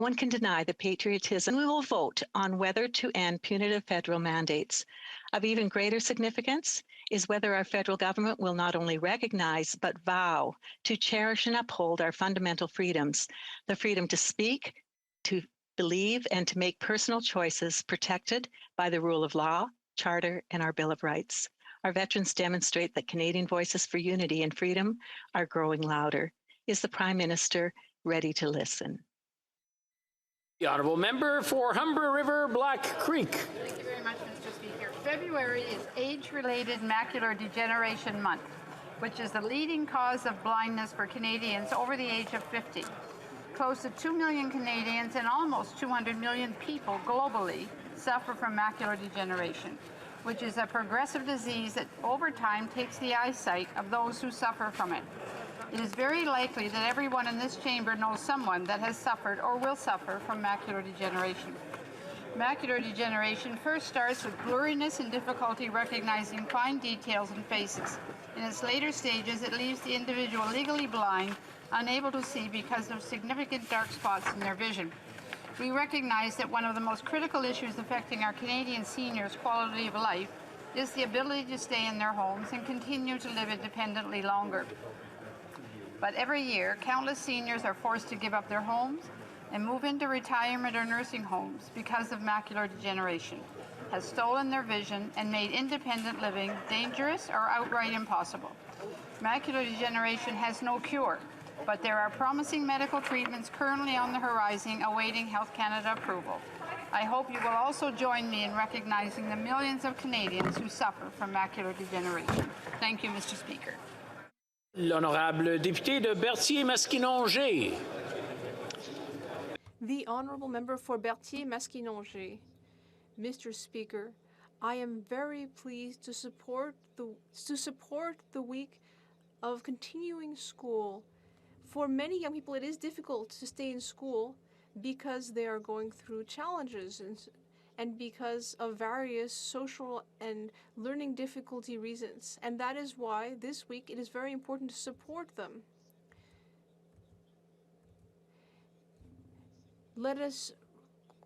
one can deny the patriotism. We will vote on whether to end punitive federal mandates. Of even greater significance is whether our federal government will not only recognize, but vow to cherish and uphold our fundamental freedoms, the freedom to speak, to believe, and to make personal choices protected by the rule of law, Charter, and our Bill of Rights. Our veterans demonstrate that Canadian voices for unity and freedom are growing louder. Is the Prime Minister ready to listen? The Honourable Member for Humber River Black Creek. Thank you very much, Mr. Speaker. February is Age-Related Macular Degeneration Month, which is the leading cause of blindness for Canadians over the age of 50. Close to 2 million Canadians and almost 200 million people globally suffer from macular degeneration, which is a progressive disease that over time takes the eyesight of those who suffer from it. It is very likely that everyone in this chamber knows someone that has suffered or will suffer from macular degeneration. Macular degeneration first starts with blurriness and difficulty recognizing fine details in faces. In its later stages, it leaves the individual legally blind, unable to see because of significant dark spots in their vision. We recognize that one of the most critical issues affecting our Canadian seniors' quality of life is the ability to stay in their homes and continue to live independently longer. But every year, countless seniors are forced to give up their homes and move into retirement or nursing homes because of macular degeneration, has stolen their vision and made independent living dangerous or outright impossible. Macular degeneration has no cure, but there are promising medical treatments currently on the horizon awaiting Health Canada approval. I hope you will also join me in recognizing the millions of Canadians who suffer from macular degeneration. Thank you, Mr. Speaker. L'honorable député de Berthier-Masquinongé. The Honourable Member for Berthier-Masquinongé. Mr. Speaker, I am very pleased to support the week of continuing school. For many young people, it is difficult to stay in school because they are going through challenges and because of various social and learning difficulty reasons. And that is why this week it is very important to support them. Let us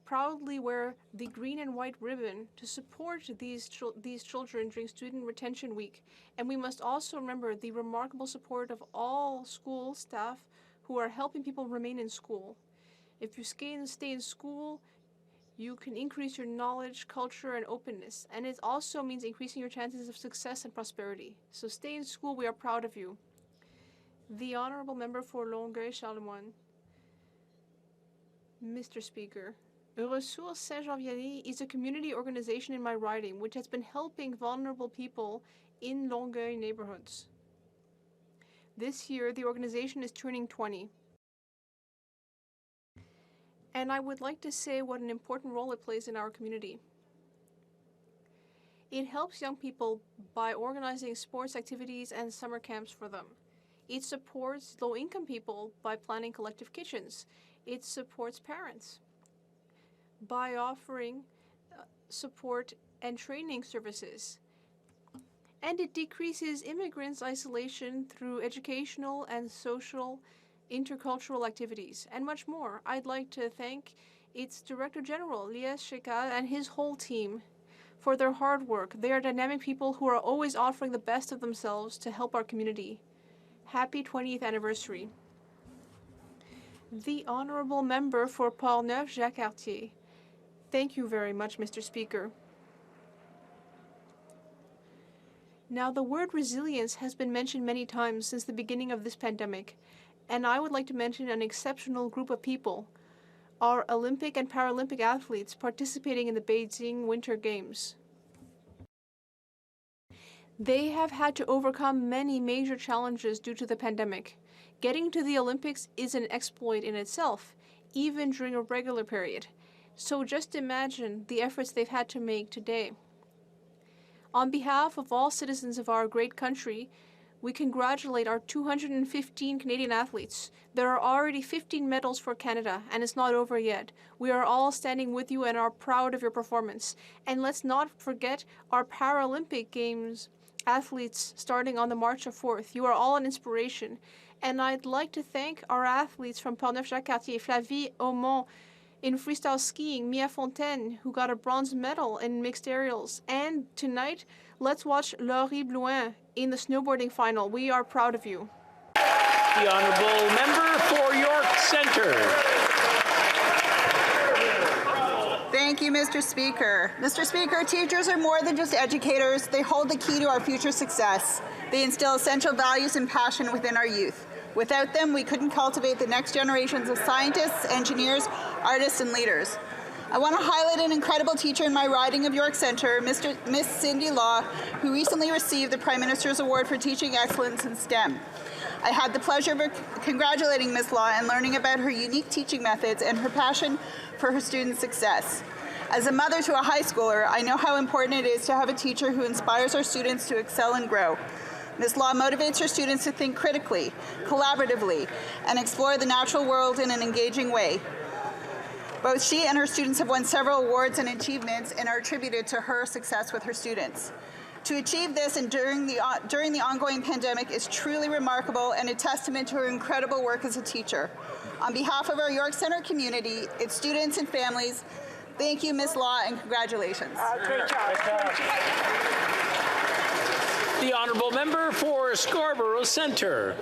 proudly wear the green and white ribbon to support these children during Student Retention Week. And we must also remember the remarkable support of all school staff who are helping people remain in school. If you stay in school, you can increase your knowledge, culture, and openness. And it also means increasing your chances of success and prosperity. So stay in school. We are proud of you. The Honourable Member for Longueuil-Charlemagne. Mr. Speaker, Ressources Saint-Jean-Vianney is a community organization in my riding which has been helping vulnerable people in Longueuil neighborhoods. This year, the organization is turning 20. And I would like to say what an important role it plays in our community. It helps young people by organizing sports activities and summer camps for them. It supports low-income people by planning collective kitchens. It supports parents by offering support and training services. And it decreases immigrants' isolation through educational and social intercultural activities, and much more. I'd like to thank its Director General, Lies Shekal, and his whole team for their hard work. They are dynamic people who are always offering the best of themselves to help our community. Happy 20th anniversary. The Honourable Member for Portneuf-Jacques-Cartier. Thank you very much, Mr. Speaker. Now, the word resilience has been mentioned many times since the beginning of this pandemic, and I would like to mention an exceptional group of people, our Olympic and Paralympic athletes participating in the Beijing Winter Games. They have had to overcome many major challenges due to the pandemic. Getting to the Olympics is an exploit in itself, even during a regular period. So just imagine the efforts they've had to make today. On behalf of all citizens of our great country, we congratulate our 215 Canadian athletes. There are already 15 medals for Canada, and it's not over yet. We are all standing with you and are proud of your performance. And let's not forget our Paralympic Games athletes starting on the March of 4th. You are all an inspiration, And I'd like to thank our athletes from Portneuf-Jacques-Cartier, Flavie Aumont in freestyle skiing, Mia Fontaine, who got a bronze medal in mixed aerials. And tonight, let's watch Laurie Blouin in the snowboarding final. We are proud of you. The honourable member for York Centre. Thank you, Mr. Speaker. Mr. Speaker, teachers are more than just educators. They hold the key to our future success. They instill essential values and passion within our youth. Without them, we couldn't cultivate the next generations of scientists, engineers, artists, and leaders. I want to highlight an incredible teacher in my riding of York Centre, Miss Cindy Law, who recently received the Prime Minister's Award for Teaching Excellence in STEM. I had the pleasure of congratulating Ms. Law and learning about her unique teaching methods and her passion for her students' success. As a mother to a high schooler, I know how important it is to have a teacher who inspires our students to excel and grow. Ms. Law motivates her students to think critically, collaboratively, and explore the natural world in an engaging way. Both she and her students have won several awards and achievements and are attributed to her success with her students. To achieve this and during the ongoing pandemic is truly remarkable and a testament to her incredible work as a teacher. On behalf of our York Centre community, its students and families, thank you, Ms. Law, and congratulations. Great job. The honourable member for Scarborough Centre.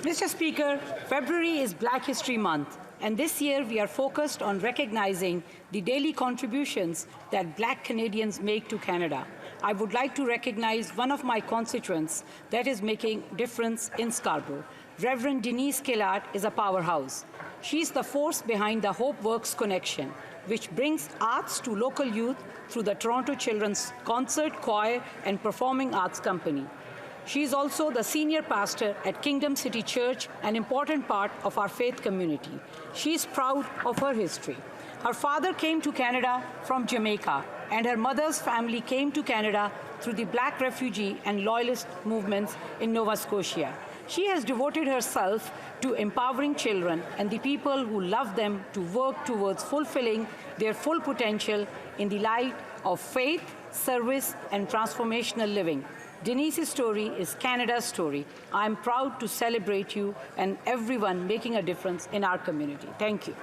Mr. Speaker, February is Black History Month, and this year we are focused on recognizing the daily contributions that Black Canadians make to Canada. I would like to recognize one of my constituents that is making a difference in Scarborough. Reverend Denise Killart is a powerhouse. She's the force behind the Hope Works Connection, which brings arts to local youth through the Toronto Children's Concert, Choir, and Performing Arts Company. She is also the senior pastor at Kingdom City Church, an important part of our faith community. She is proud of her history. Her father came to Canada from Jamaica, and her mother's family came to Canada through the Black refugee and loyalist movements in Nova Scotia. She has devoted herself to empowering children and the people who love them to work towards fulfilling their full potential in the light of faith, service, and transformational living. Denise's story is Canada's story. I'm proud to celebrate you and everyone making a difference in our community. Thank you.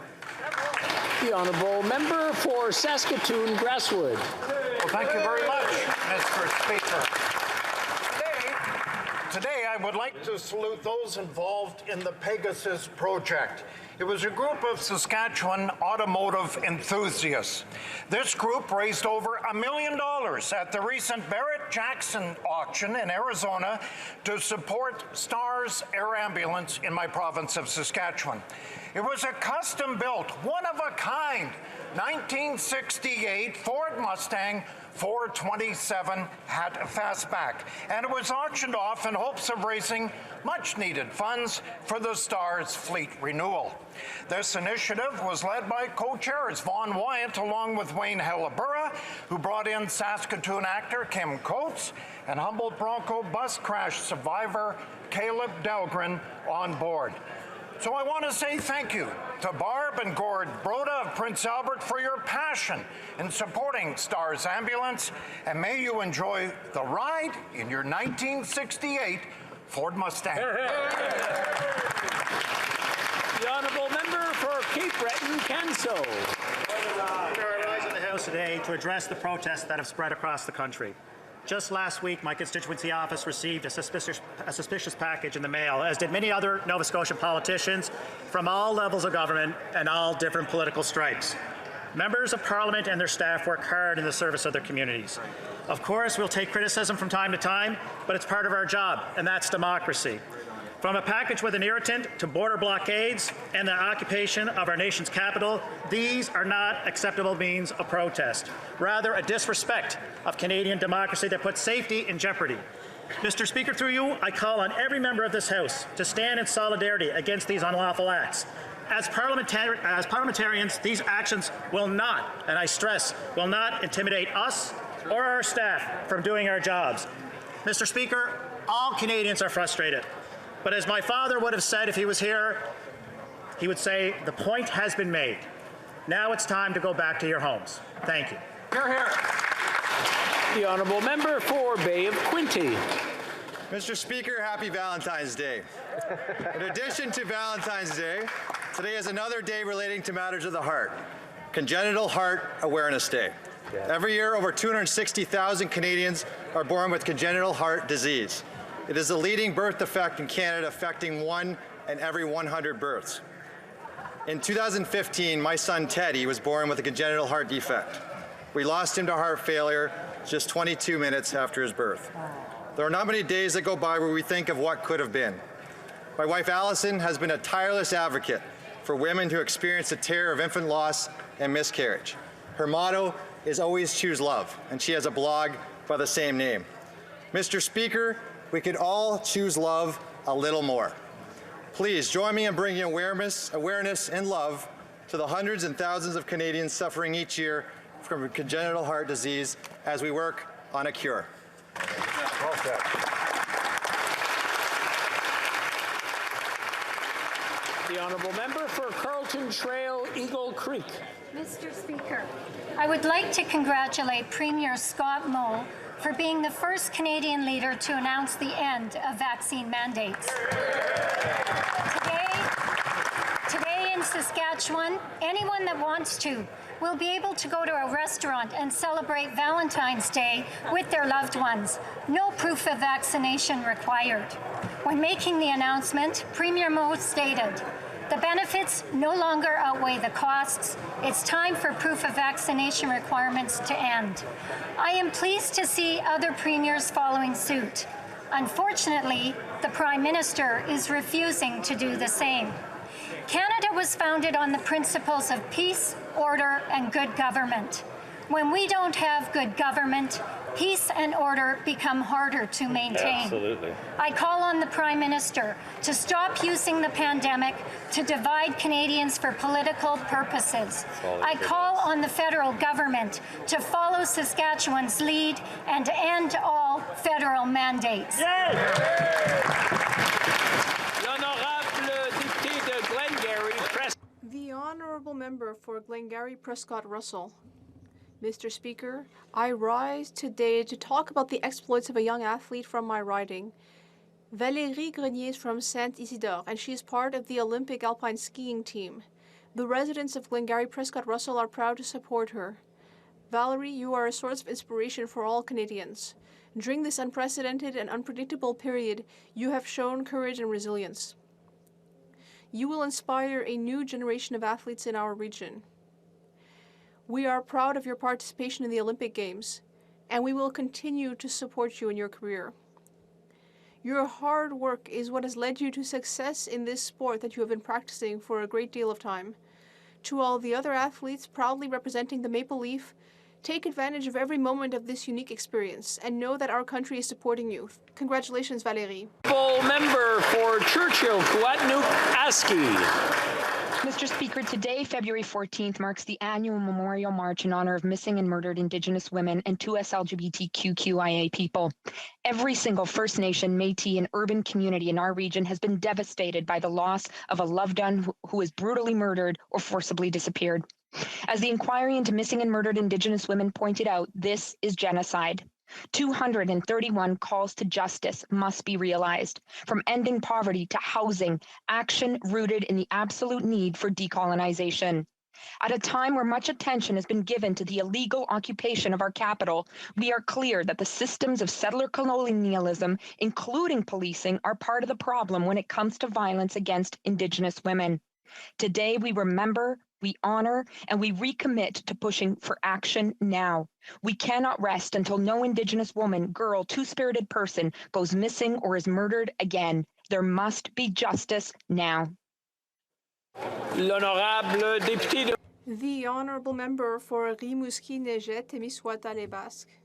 The honourable member for Saskatoon Grasswood. Well, thank you very much, Mr. Speaker. Today, I would like to salute those involved in the Pegasus project. It was a group of Saskatchewan automotive enthusiasts. This group raised over $1 million at the recent Barrett-Jackson auction in Arizona to support STARS Air Ambulance in my province of Saskatchewan. It was a custom-built, one-of-a-kind 1968 Ford Mustang 427 fastback, and it was auctioned off in hopes of raising much-needed funds for the STARS fleet renewal. This initiative was led by co-chairs Vaughn Wyant along with Wayne Helleburra, who brought in Saskatoon actor Kim Coates and Humboldt Bronco bus crash survivor Caleb Dahlgren on board. So I want to say thank you to Barb and Gord Broda of Prince Albert for your passion in supporting STARS Ambulance, and may you enjoy the ride in your 1968 Ford Mustang. The honourable member for Cape Breton-Canso. I rise in the House today to address the protests that have spread across the country. Just last week, my constituency office received a suspicious package in the mail, as did many other Nova Scotian politicians from all levels of government and all different political stripes. Members of Parliament and their staff work hard in the service of their communities. Of course, we'll take criticism from time to time, but it's part of our job, and that's democracy. From a package with an irritant to border blockades and the occupation of our nation's capital, these are not acceptable means of protest. Rather, a disrespect of Canadian democracy that puts safety in jeopardy. Mr. Speaker, through you, I call on every member of this House to stand in solidarity against these unlawful acts. As parliamentarians, these actions will not, and I stress, will not intimidate us or our staff from doing our jobs. Mr. Speaker, all Canadians are frustrated. But as my father would have said if he was here, he would say, the point has been made. Now it's time to go back to your homes. Thank you. Hear, hear. The honourable member for Bay of Quinte. Mr. Speaker, happy Valentine's Day. In addition to Valentine's Day, today is another day relating to matters of the heart, Congenital Heart Awareness Day. Every year, over 260,000 Canadians are born with congenital heart disease. It is the leading birth defect in Canada, affecting 1 in every 100 births. In 2015, my son Teddy was born with a congenital heart defect. We lost him to heart failure just 22 minutes after his birth. There are not many days that go by where we think of what could have been. My wife Allison has been a tireless advocate for women who experience the terror of infant loss and miscarriage. Her motto is always choose love, and she has a blog by the same name. Mr. Speaker, we could all choose love a little more. Please join me in bringing awareness and love to the hundreds and thousands of Canadians suffering each year from congenital heart disease as we work on a cure. Well said. The honourable member for Carlton Trail, Eagle Creek. Mr. Speaker, I would like to congratulate Premier Scott Moe for being the first Canadian leader to announce the end of vaccine mandates. Today in Saskatchewan, anyone that wants to will be able to go to a restaurant and celebrate Valentine's Day with their loved ones. No proof of vaccination required. When making the announcement, Premier Moe stated, "The benefits no longer outweigh the costs. It's time for proof of vaccination requirements to end." I am pleased to see other premiers following suit. Unfortunately, the Prime Minister is refusing to do the same. Canada was founded on the principles of peace, order, and good government. When we don't have good government, peace and order become harder to maintain. Absolutely. I call on the Prime Minister to stop using the pandemic to divide Canadians for political purposes. I call on the federal government to follow Saskatchewan's lead and end all federal mandates. The Honourable Member for Glengarry Prescott Russell. Mr. Speaker, I rise today to talk about the exploits of a young athlete from my riding. Valérie Grenier is from Saint-Isidore, and she is part of the Olympic alpine skiing team. The residents of Glengarry Prescott Russell are proud to support her. Valerie, you are a source of inspiration for all Canadians. During this unprecedented and unpredictable period, you have shown courage and resilience. You will inspire a new generation of athletes in our region. We are proud of your participation in the Olympic Games, and we will continue to support you in your career. Your hard work is what has led you to success in this sport that you have been practicing for a great deal of time. To all the other athletes proudly representing the Maple Leaf, take advantage of every moment of this unique experience and know that our country is supporting you. Congratulations, Valérie. Member for Churchill, Kuatnuk-Aski. Mr. Speaker, today, February 14th, marks the annual Memorial March in honor of missing and murdered Indigenous women and 2S LGBTQIA people. Every single First Nation, Métis, and urban community in our region has been devastated by the loss of a loved one who was brutally murdered or forcibly disappeared. As the inquiry into missing and murdered Indigenous women pointed out, this is genocide. 231 calls to justice must be realized, from ending poverty to housing, action rooted in the absolute need for decolonization. At a time where much attention has been given to the illegal occupation of our capital, we are clear that the systems of settler colonialism, including policing, are part of the problem when it comes to violence against Indigenous women. Today, we remember, we honor, and we recommit to pushing for action now. We cannot rest until no Indigenous woman, girl, two-spirited person goes missing or is murdered again. There must be justice now. L'honorable député de... The Honourable Member for Rimouski-Neigette, Témiscouata-les-Basques.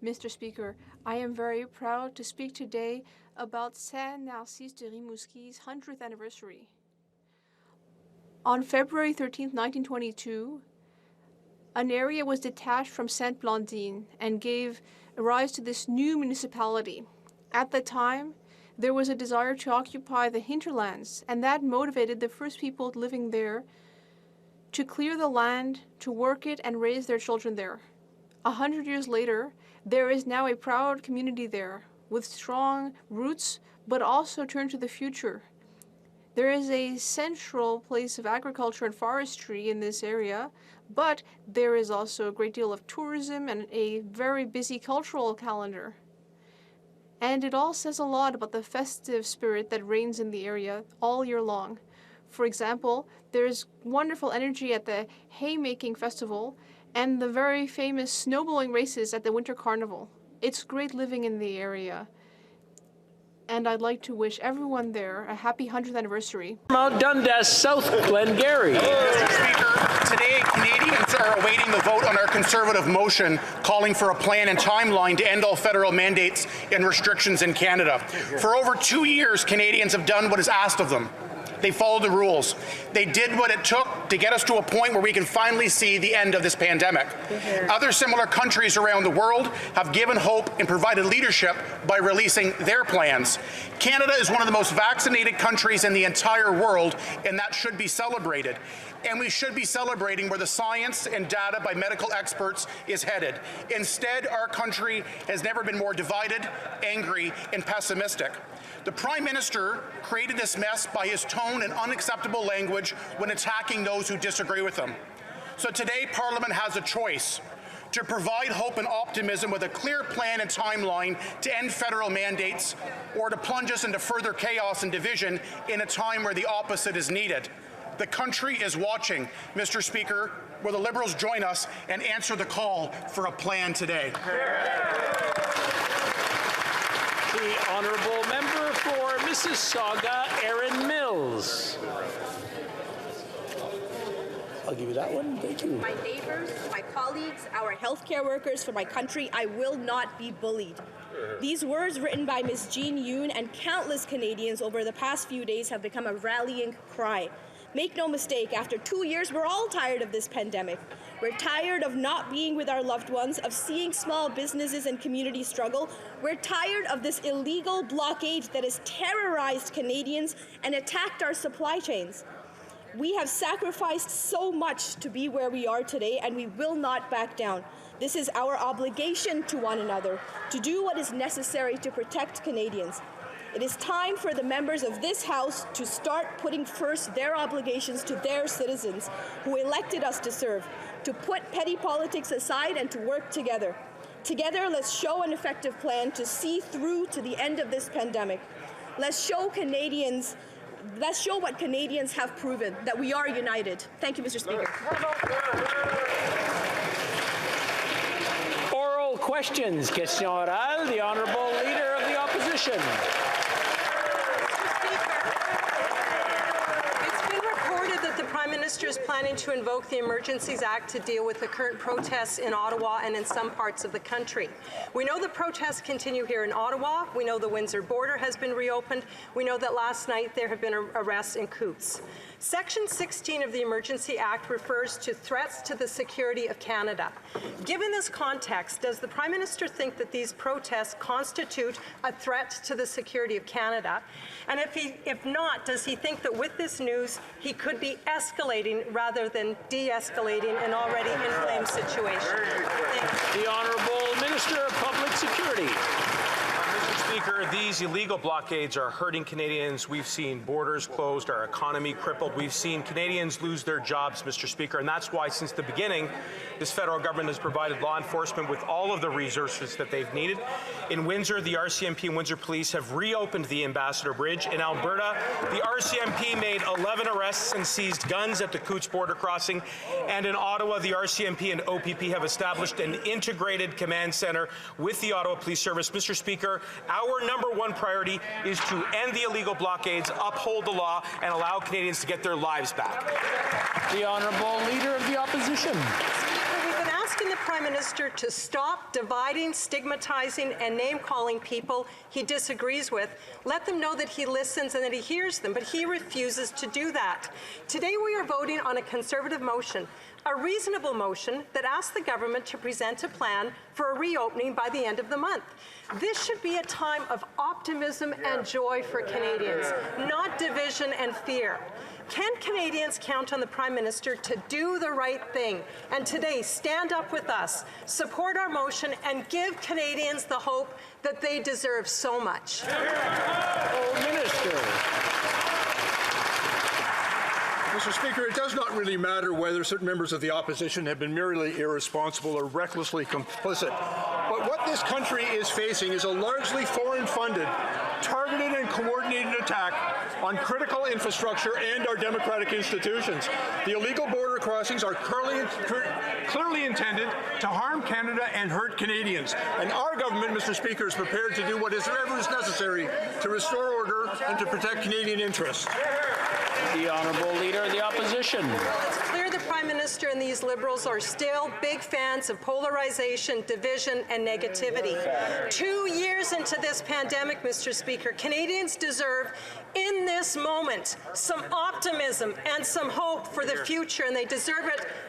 Mr. Speaker, I am very proud to speak today about Saint-Narcisse de Rimouski's 100th anniversary. On February 13, 1922, an area was detached from Sainte-Blandine and gave rise to this new municipality. At the time, there was a desire to occupy the hinterlands, and that motivated the first people living there to clear the land, to work it, and raise their children there. 100 years later, there is now a proud community there with strong roots, but also turned to the future. There is a central place of agriculture and forestry in this area, but there is also a great deal of tourism and a very busy cultural calendar. And it all says a lot about the festive spirit that reigns in the area all year long. For example, there's wonderful energy at the haymaking festival and the very famous snowblowing races at the winter carnival. It's great living in the area. And I'd like to wish everyone there a happy 100th anniversary. Mount Dundas, South Glengarry. Mr. Speaker, today Canadians are awaiting the vote on our Conservative motion calling for a plan and timeline to end all federal mandates and restrictions in Canada. For over 2 years, Canadians have done what is asked of them. They followed the rules. They did what it took to get us to a point where we can finally see the end of this pandemic. Other similar countries around the world have given hope and provided leadership by releasing their plans. Canada is one of the most vaccinated countries in the entire world, and that should be celebrated. And we should be celebrating where the science and data by medical experts is headed. Instead, our country has never been more divided, angry, and pessimistic. The Prime Minister created this mess by his tone and unacceptable language when attacking those who disagree with him. So today, Parliament has a choice: to provide hope and optimism with a clear plan and timeline to end federal mandates, or to plunge us into further chaos and division in a time where the opposite is needed. The country is watching. Mr. Speaker, will the Liberals join us and answer the call for a plan today? The honourable member for Mississauga, Erin Mills. I'll give you that one. Thank you. My neighbors, my colleagues, our healthcare workers, for my country, I will not be bullied. These words written by Ms. Jean Yoon and countless Canadians over the past few days have become a rallying cry. Make no mistake, after 2 years, we're all tired of this pandemic. We're tired of not being with our loved ones, of seeing small businesses and communities struggle. We're tired of this illegal blockade that has terrorized Canadians and attacked our supply chains. We have sacrificed so much to be where we are today, and we will not back down. This is our obligation to one another, to do what is necessary to protect Canadians. It is time for the members of this House to start putting first their obligations to their citizens who elected us to serve, to put petty politics aside and to work together. Together, let's show an effective plan to see through to the end of this pandemic. Let's show what Canadians have proven, that we are united. Thank you, Mr. Speaker. Oral questions. Question orale. The honourable leader of the opposition. The Prime Minister is planning to invoke the Emergencies Act to deal with the current protests in Ottawa and in some parts of the country. We know the protests continue here in Ottawa. We know the Windsor border has been reopened. We know that last night there have been arrests in Coutts. Section 16 of the Emergency Act refers to threats to the security of Canada. Given this context, does the Prime Minister think that these protests constitute a threat to the security of Canada? And if not, does he think that with this news he could be escalating rather than de-escalating an already inflamed situation? The Honourable Minister of Public Security. Mr. Speaker, these illegal blockades are hurting Canadians. We've seen borders closed, our economy crippled. We've seen Canadians lose their jobs, Mr. Speaker, and that's why since the beginning, this federal government has provided law enforcement with all of the resources that they've needed. In Windsor, the RCMP and Windsor Police have reopened the Ambassador Bridge. In Alberta, the RCMP made 11 arrests and seized guns at the Coutts border crossing. And in Ottawa, the RCMP and OPP have established an integrated command center with the Ottawa Police Service. Mr. Speaker, our #1 priority is to end the illegal blockades, uphold the law, and allow Canadians to get their lives back. The Honourable Leader of the Opposition. We've been asking the Prime Minister to stop dividing, stigmatizing, and name-calling people he disagrees with. Let them know that he listens and that he hears them, but he refuses to do that. Today we are voting on a Conservative motion, a reasonable motion that asks the government to present a plan for a reopening by the end of the month. This should be a time of optimism and joy for Canadians, not division and fear. Can Canadians count on the Prime Minister to do the right thing? And today, stand up with us, support our motion, and give Canadians the hope that they deserve so much. Minister. Mr. Speaker, it does not really matter whether certain members of the opposition have been merely irresponsible or recklessly complicit. But what this country is facing is a largely foreign-funded, targeted and coordinated attack on critical infrastructure and our democratic institutions. The illegal border crossings are clearly intended to harm Canada and hurt Canadians. And our government, Mr. Speaker, is prepared to do whatever is necessary to restore order and to protect Canadian interests. The Honourable Leader of the Opposition. It's clear the Prime Minister and these Liberals are still big fans of polarization, division, and negativity. 2 years into this pandemic, Mr. Speaker, Canadians deserve, in this moment, some optimism and some hope for the future, and they deserve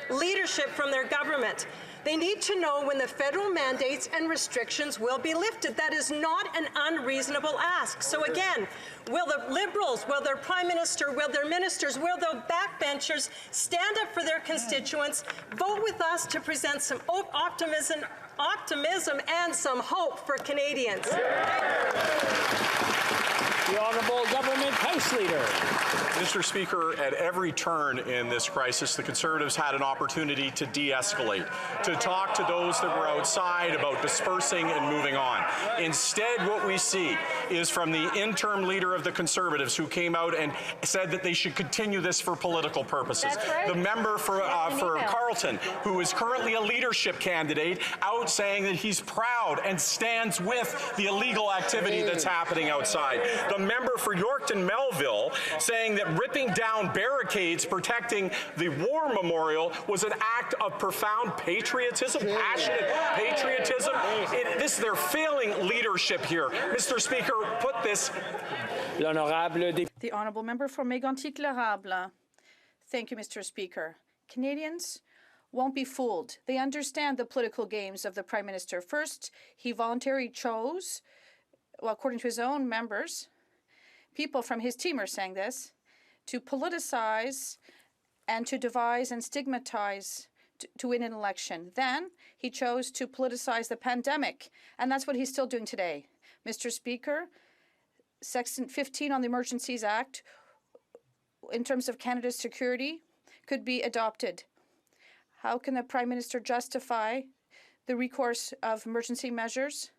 leadership from their government. They need to know when the federal mandates and restrictions will be lifted. That is not an unreasonable ask. So again, will the Liberals, will their Prime Minister, will their ministers, will the backbenchers stand up for their constituents, vote with us to present some optimism and some hope for Canadians? The Honourable Government House Leader. Mr. Speaker, at every turn in this crisis, the Conservatives had an opportunity to de-escalate, to talk to those that were outside about dispersing and moving on. Instead, what we see is from the interim leader of the Conservatives who came out and said that they should continue this for political purposes. Right. The member for Carleton, who is currently a leadership candidate, out saying that he's proud and stands with the illegal activity that's happening outside. The member for Yorkton Melville saying that ripping down barricades protecting the war memorial was an act of profound patriotism, passionate patriotism. They're failing leadership here. Mr. Speaker, put this. The Honourable Member for Mégantic-L'Érable. Thank you, Mr. Speaker. Canadians won't be fooled. They understand the political games of the Prime Minister. First, he voluntarily chose, well, according to his own members, people from his team are saying this, to politicize and to devise and stigmatize to win an election. Then he chose to politicize the pandemic, and that's what he's still doing today. Mr. Speaker, Section 15 on the Emergencies Act, in terms of Canada's security, could be adopted. How can the Prime Minister justify the recourse of emergency measures?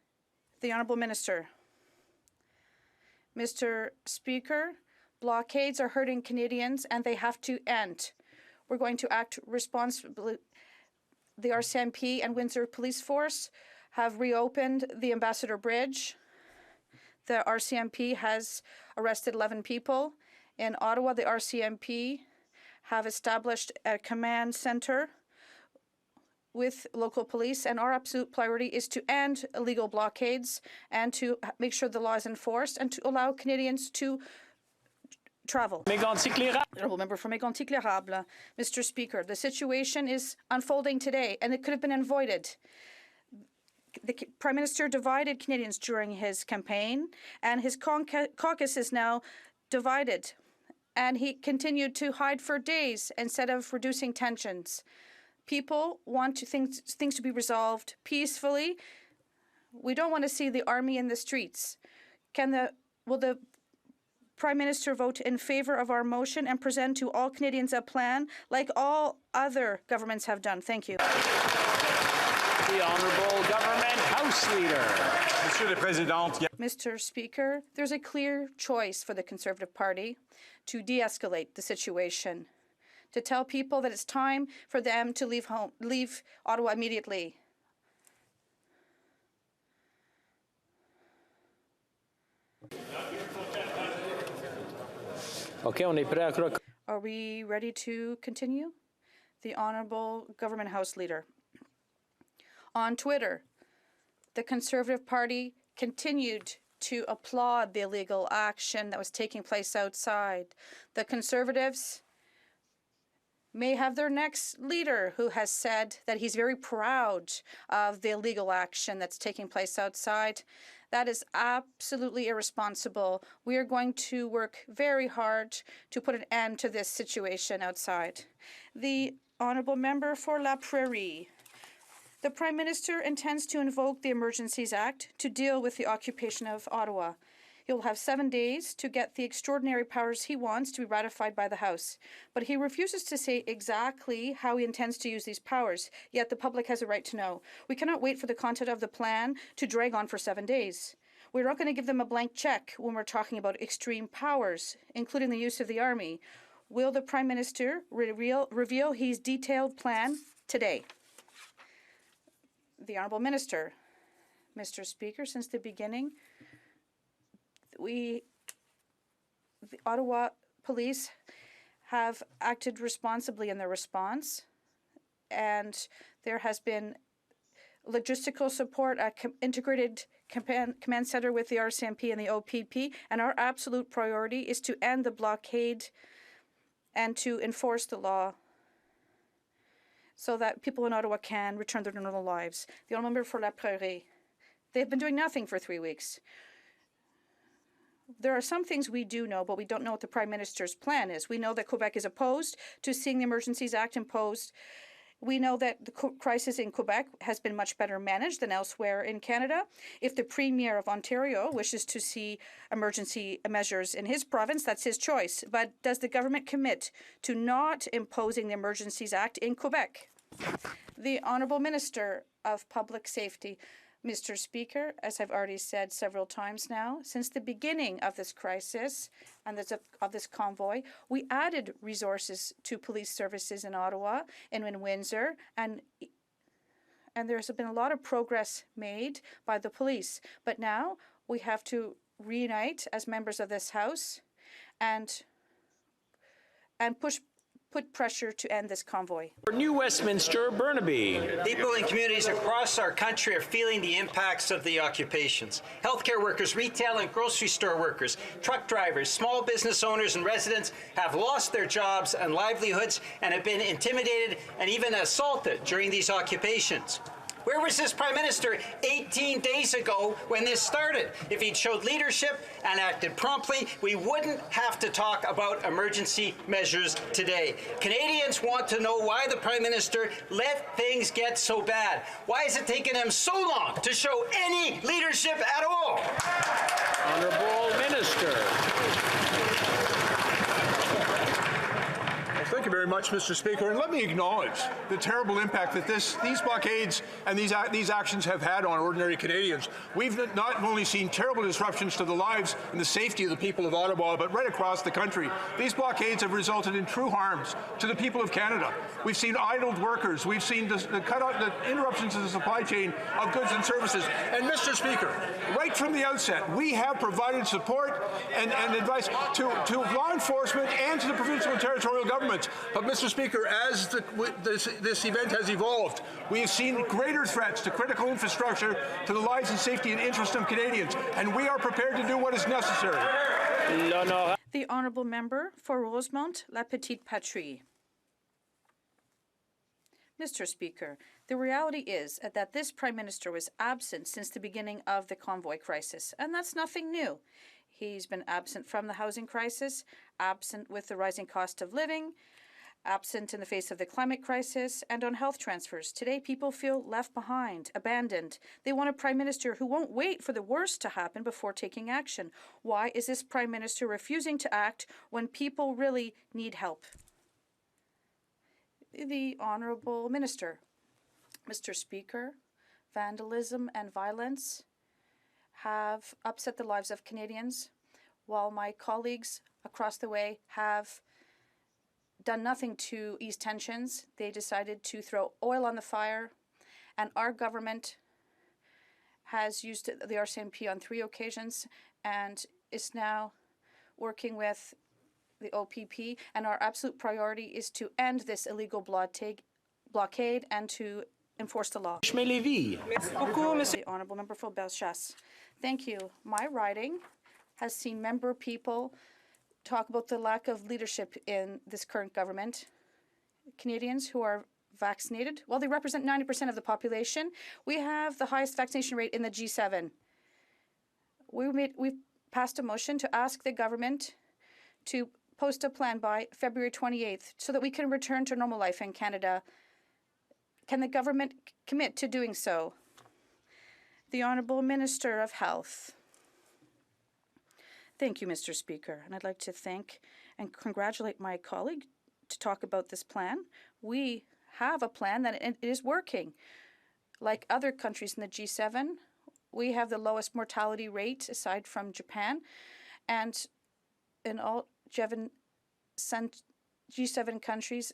The Honourable Minister. Mr. Speaker, blockades are hurting Canadians and they have to end. We're going to act responsibly. The RCMP and Windsor Police Force have reopened the Ambassador Bridge. The RCMP has arrested 11 people. In Ottawa, the RCMP have established a command center with local police, and our absolute priority is to end illegal blockades and to make sure the law is enforced and to allow Canadians to travel. Honourable Member for Mégantic-L'Érable. Mr. Speaker, the situation is unfolding today, and it could have been avoided. The Prime Minister divided Canadians during his campaign, and his caucus is now divided. And he continued to hide for days instead of reducing tensions. People want things to be resolved peacefully. We don't want to see the army in the streets. Will the Prime Minister vote in favor of our motion and present to all Canadians a plan like all other governments have done? Thank you. The Honourable Government House Leader. Mr. Speaker, there's a clear choice for the Conservative Party to de-escalate the situation, to tell people that it's time for them to leave Ottawa immediately. Are we ready to continue? The Honourable Government House Leader. On Twitter, the Conservative Party continued to applaud the illegal action that was taking place outside. The Conservatives may have their next leader who has said that he's very proud of the illegal action that's taking place outside. That is absolutely irresponsible. We are going to work very hard to put an end to this situation outside. The honourable member for La Prairie. The Prime Minister intends to invoke the Emergencies Act to deal with the occupation of Ottawa. He'll have 7 days to get the extraordinary powers he wants to be ratified by the House. But he refuses to say exactly how he intends to use these powers, yet the public has a right to know. We cannot wait for the content of the plan to drag on for 7 days. We're not going to give them a blank check when we're talking about extreme powers, including the use of the army. Will the Prime Minister reveal his detailed plan today? The Honourable Minister. Mr. Speaker, since the beginning, the Ottawa Police have acted responsibly in their response, and there has been logistical support, integrated command center with the RCMP and the OPP, and our absolute priority is to end the blockade and to enforce the law so that people in Ottawa can return to their normal lives. The Honourable Member for La Prairie. They've been doing nothing for 3 weeks. There are some things we do know, but we don't know what the Prime Minister's plan is. We know that Quebec is opposed to seeing the Emergencies Act imposed. We know that the crisis in Quebec has been much better managed than elsewhere in Canada. If the Premier of Ontario wishes to see emergency measures in his province, that's his choice. But does the government commit to not imposing the Emergencies Act in Quebec? The Honourable Minister of Public Safety. Mr. Speaker, as I've already said several times now, since the beginning of this crisis and of this convoy, we added resources to police services in Ottawa and in Windsor, and there's been a lot of progress made by the police. But now we have to reunite as members of this House and put pressure to end this convoy. For New Westminster, Burnaby. People in communities across our country are feeling the impacts of the occupations. Healthcare workers, retail and grocery store workers, truck drivers, small business owners and residents have lost their jobs and livelihoods and have been intimidated and even assaulted during these occupations. Where was this Prime Minister 18 days ago when this started? If he'd showed leadership and acted promptly, we wouldn't have to talk about emergency measures today. Canadians want to know why the Prime Minister let things get so bad. Why has it taken him so long to show any leadership at all? Honourable Minister. Thank you very much, Mr. Speaker. And let me acknowledge the terrible impact that these blockades and these actions have had on ordinary Canadians. We've not only seen terrible disruptions to the lives and the safety of the people of Ottawa, but right across the country. These blockades have resulted in true harms to the people of Canada. We've seen idled workers. We've seen the interruptions to the supply chain of goods and services. And, Mr. Speaker, right from the outset, we have provided support and advice to law enforcement and to the provincial and territorial governments. But, Mr. Speaker, as this event has evolved, we have seen greater threats to critical infrastructure, to the lives and safety and interest of Canadians, and we are prepared to do what is necessary. The Honourable Member for Rosemont, La Petite Patrie. Mr. Speaker, the reality is that this Prime Minister was absent since the beginning of the convoy crisis, and that's nothing new. He's been absent from the housing crisis, absent with the rising cost of living, absent in the face of the climate crisis, and on health transfers. Today, people feel left behind, abandoned. They want a Prime Minister who won't wait for the worst to happen before taking action. Why is this Prime Minister refusing to act when people really need help? The Honourable Minister. Mr. Speaker, vandalism and violence have upset the lives of Canadians, while my colleagues across the way have done nothing to ease tensions. They decided to throw oil on the fire, and our government has used the RCMP on 3 occasions and is now working with the OPP, and our absolute priority is to end this illegal blockade and to enforce the law. The Honourable Member for Bellechasse. Thank you. My riding has seen member people talk about the lack of leadership in this current government. Canadians who are vaccinated, well, they represent 90% of the population. We have the highest vaccination rate in the G7. we've passed a motion to ask the government to post a plan by February 28th so that we can return to normal life in Canada. Can the government commit to doing so? The Honourable Minister of Health. Thank you, Mr. Speaker. And I'd like to thank and congratulate my colleague to talk about this plan. We have a plan that it is working. Like other countries in the G7, we have the lowest mortality rate aside from Japan. And in all G7 countries,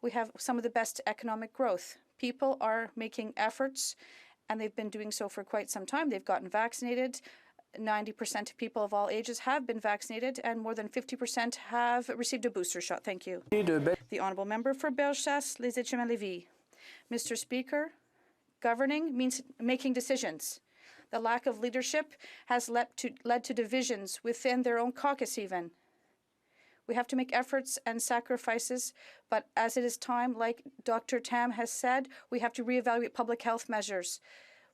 we have some of the best economic growth. People are making efforts, and they've been doing so for quite some time. They've gotten vaccinated. 90% of people of all ages have been vaccinated, and more than 50% have received a booster shot. Thank you. The Honourable Member for Bellechasse, Les Etchemins-Lévis. Mr. Speaker, governing means making decisions. The lack of leadership has led to divisions within their own caucus even. We have to make efforts and sacrifices, but as it is time, like Dr. Tam has said, we have to reevaluate public health measures.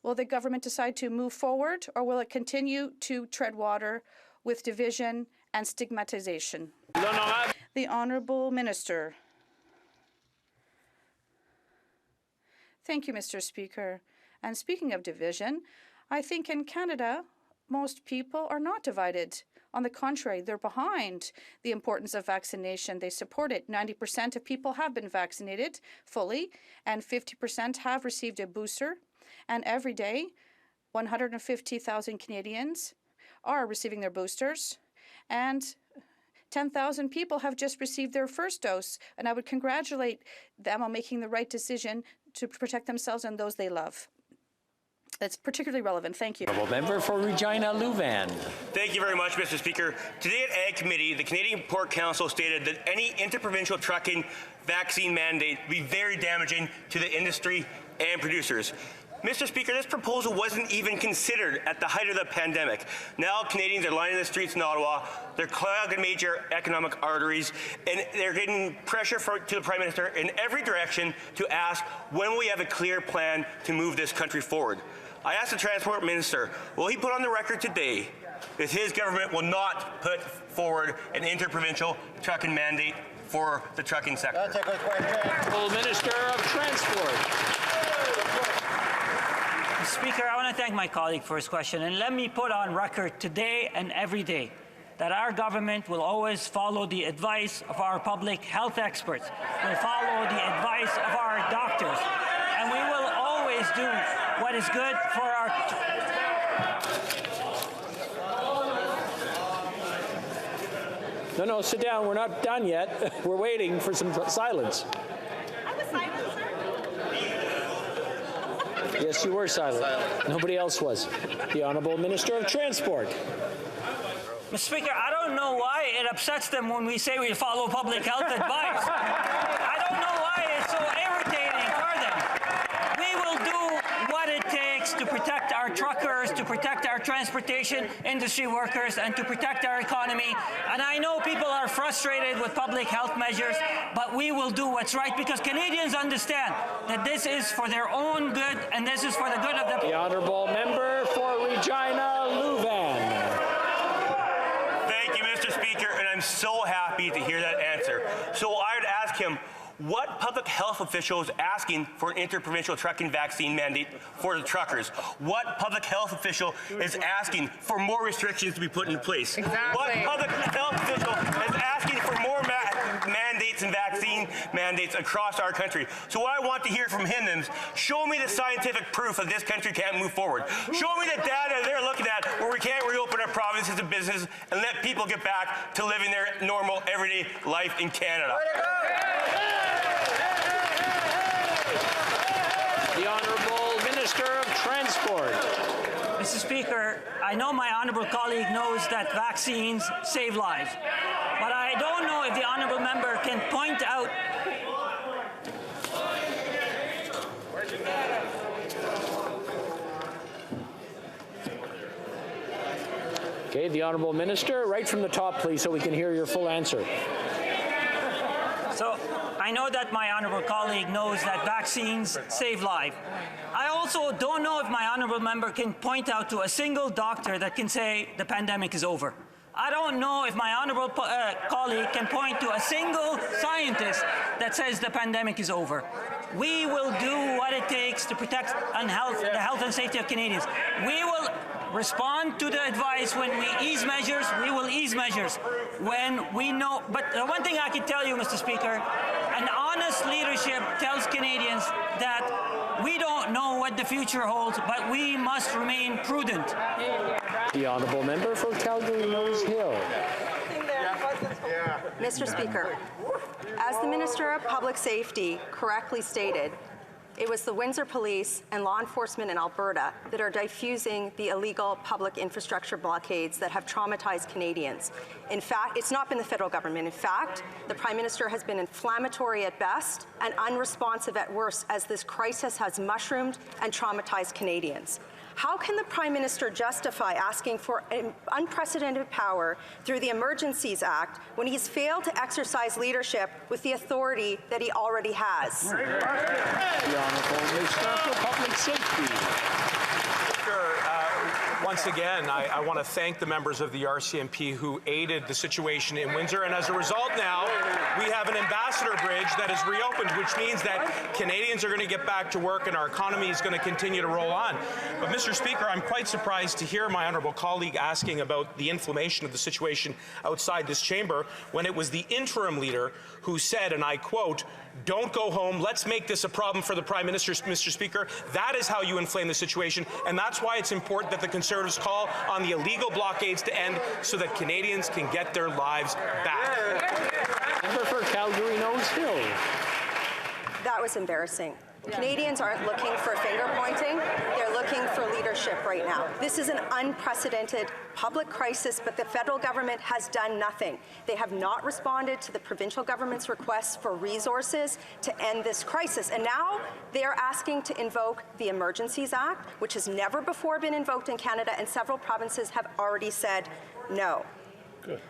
Will the government decide to move forward, or will it continue to tread water with division and stigmatization? The Honourable Minister. Thank you, Mr. Speaker. And speaking of division, I think in Canada, most people are not divided. On the contrary, they're behind the importance of vaccination. They support it. 90% of people have been vaccinated fully, and 50% have received a booster. And every day, 150,000 Canadians are receiving their boosters, and 10,000 people have just received their first dose. And I would congratulate them on making the right decision to protect themselves and those they love. That's particularly relevant. Thank you. Member for Regina Louvain. Thank you very much, Mr. Speaker. Today at Ag Committee, the Canadian Pork Council stated that any interprovincial trucking vaccine mandate would be very damaging to the industry and producers. Mr. Speaker, this proposal wasn't even considered at the height of the pandemic. Now Canadians are lining the streets in Ottawa, they're clogging major economic arteries, and they're getting pressure to the Prime Minister in every direction to ask when we have a clear plan to move this country forward. I asked the Transport Minister, will he put on the record today that his government will not put forward an interprovincial trucking mandate for the trucking sector? That's a good question. Minister of Transport. Speaker, I want to thank my colleague for his question, and let me put on record today and every day that our government will always follow the advice of our public health experts, will follow the advice of our doctors, and we will always do what is good for our... No, sit down. We're not done yet. We're waiting for some silence. I was silent, sir. Yes, you were silent. Nobody else was. The Honourable Minister of Transport. Mr. Speaker, I don't know why it upsets them when we say we follow public health advice. I don't know why it's so irritating for them. We will do what it takes to protect our truckers, to protect our transportation industry workers, and to protect our economy. And I know people are frustrated with public health measures, but we will do what's right because Canadians understand that this is for their own good and this is for the good of the... The Honourable Member for Regina Louvain. Thank you, Mr. Speaker, and I'm so happy to hear that answer. So I would ask him, what public health official is asking for an interprovincial trucking vaccine mandate for the truckers? What public health official is asking for more restrictions to be put into place? Exactly. What public health official is asking for more mandates and vaccine mandates across our country? So what I want to hear from him is, show me the scientific proof that this country can't move forward. Show me the data they're looking at where we can't reopen our provinces and businesses and let people get back to living their normal, everyday life in Canada. The Honourable Minister of Transport. Mr. Speaker, I know my honourable colleague knows that vaccines save lives, but I don't know if the honourable member can point out Okay, the Honourable Minister, right from the top, please, so we can hear your full answer. So I know that my honourable colleague knows that vaccines save lives. I also don't know if my honourable member can point out to a single doctor that can say the pandemic is over. I don't know if my honourable colleague can point to a single scientist that says the pandemic is over. We will do what it takes to protect the health and safety of Canadians. We will respond to the advice when we ease measures. We will ease measures when we know. But the one thing I can tell you, Mr. Speaker, an honest leadership tells Canadians that we don't know what the future holds, but we must remain prudent. The honourable member for Calgary Nose Hill. Mr. Speaker, as the Minister of Public Safety correctly stated, it was the Windsor Police and law enforcement in Alberta that are diffusing the illegal public infrastructure blockades that have traumatized Canadians. In fact, it's not been the federal government. In fact, the Prime Minister has been inflammatory at best and unresponsive at worst as this crisis has mushroomed and traumatized Canadians. How can the Prime Minister justify asking for unprecedented power through the Emergencies Act when he's failed to exercise leadership with the authority that he already has? The Honourable Minister for Public Safety. Once again, I want to thank the members of the RCMP who aided the situation in Windsor, and as a result now, we have an ambassador bridge that is reopened, which means that Canadians are going to get back to work and our economy is going to continue to roll on. But Mr. Speaker, I'm quite surprised to hear my honourable colleague asking about the inflammation of the situation outside this chamber when it was the interim leader who said, and I quote, "Don't go home. Let's make this a problem for the Prime Minister, Mr. Speaker." That is how you inflame the situation, and that's why it's important that the Conservatives call on the illegal blockades to end so that Canadians can get their lives back. Member for Calgary Nose Hill. That was embarrassing. Canadians aren't looking for finger pointing, they're looking for leadership right now. This is an unprecedented public crisis, but the federal government has done nothing. They have not responded to the provincial government's requests for resources to end this crisis. And now they are asking to invoke the Emergencies Act, which has never before been invoked in Canada, and several provinces have already said no. Good.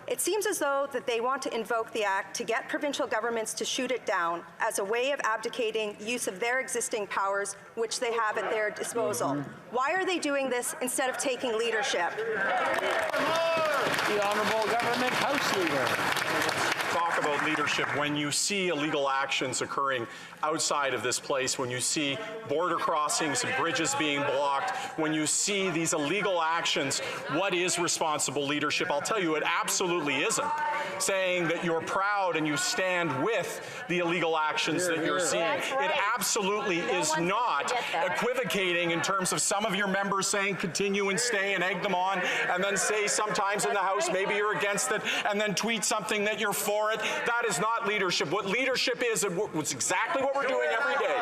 It seems as though that they want to invoke the Act to get provincial governments to shoot it down as a way of abdicating use of their existing powers, which they have at their disposal. Why are they doing this instead of taking leadership? The Honourable Government House Leader. Talk about leadership when you see illegal actions occurring outside of this place, when you see border crossings and bridges being blocked, when you see these illegal actions, what is responsible leadership? I'll tell you, it absolutely isn't. Saying that you're proud and you stand with the illegal actions that you're seeing. It absolutely is not equivocating in terms of some of your members saying continue and stay and egg them on, and then say sometimes in the House maybe you're against it, and then tweet something that you're for it. That is not leadership. What leadership is, it's exactly what we're doing every day,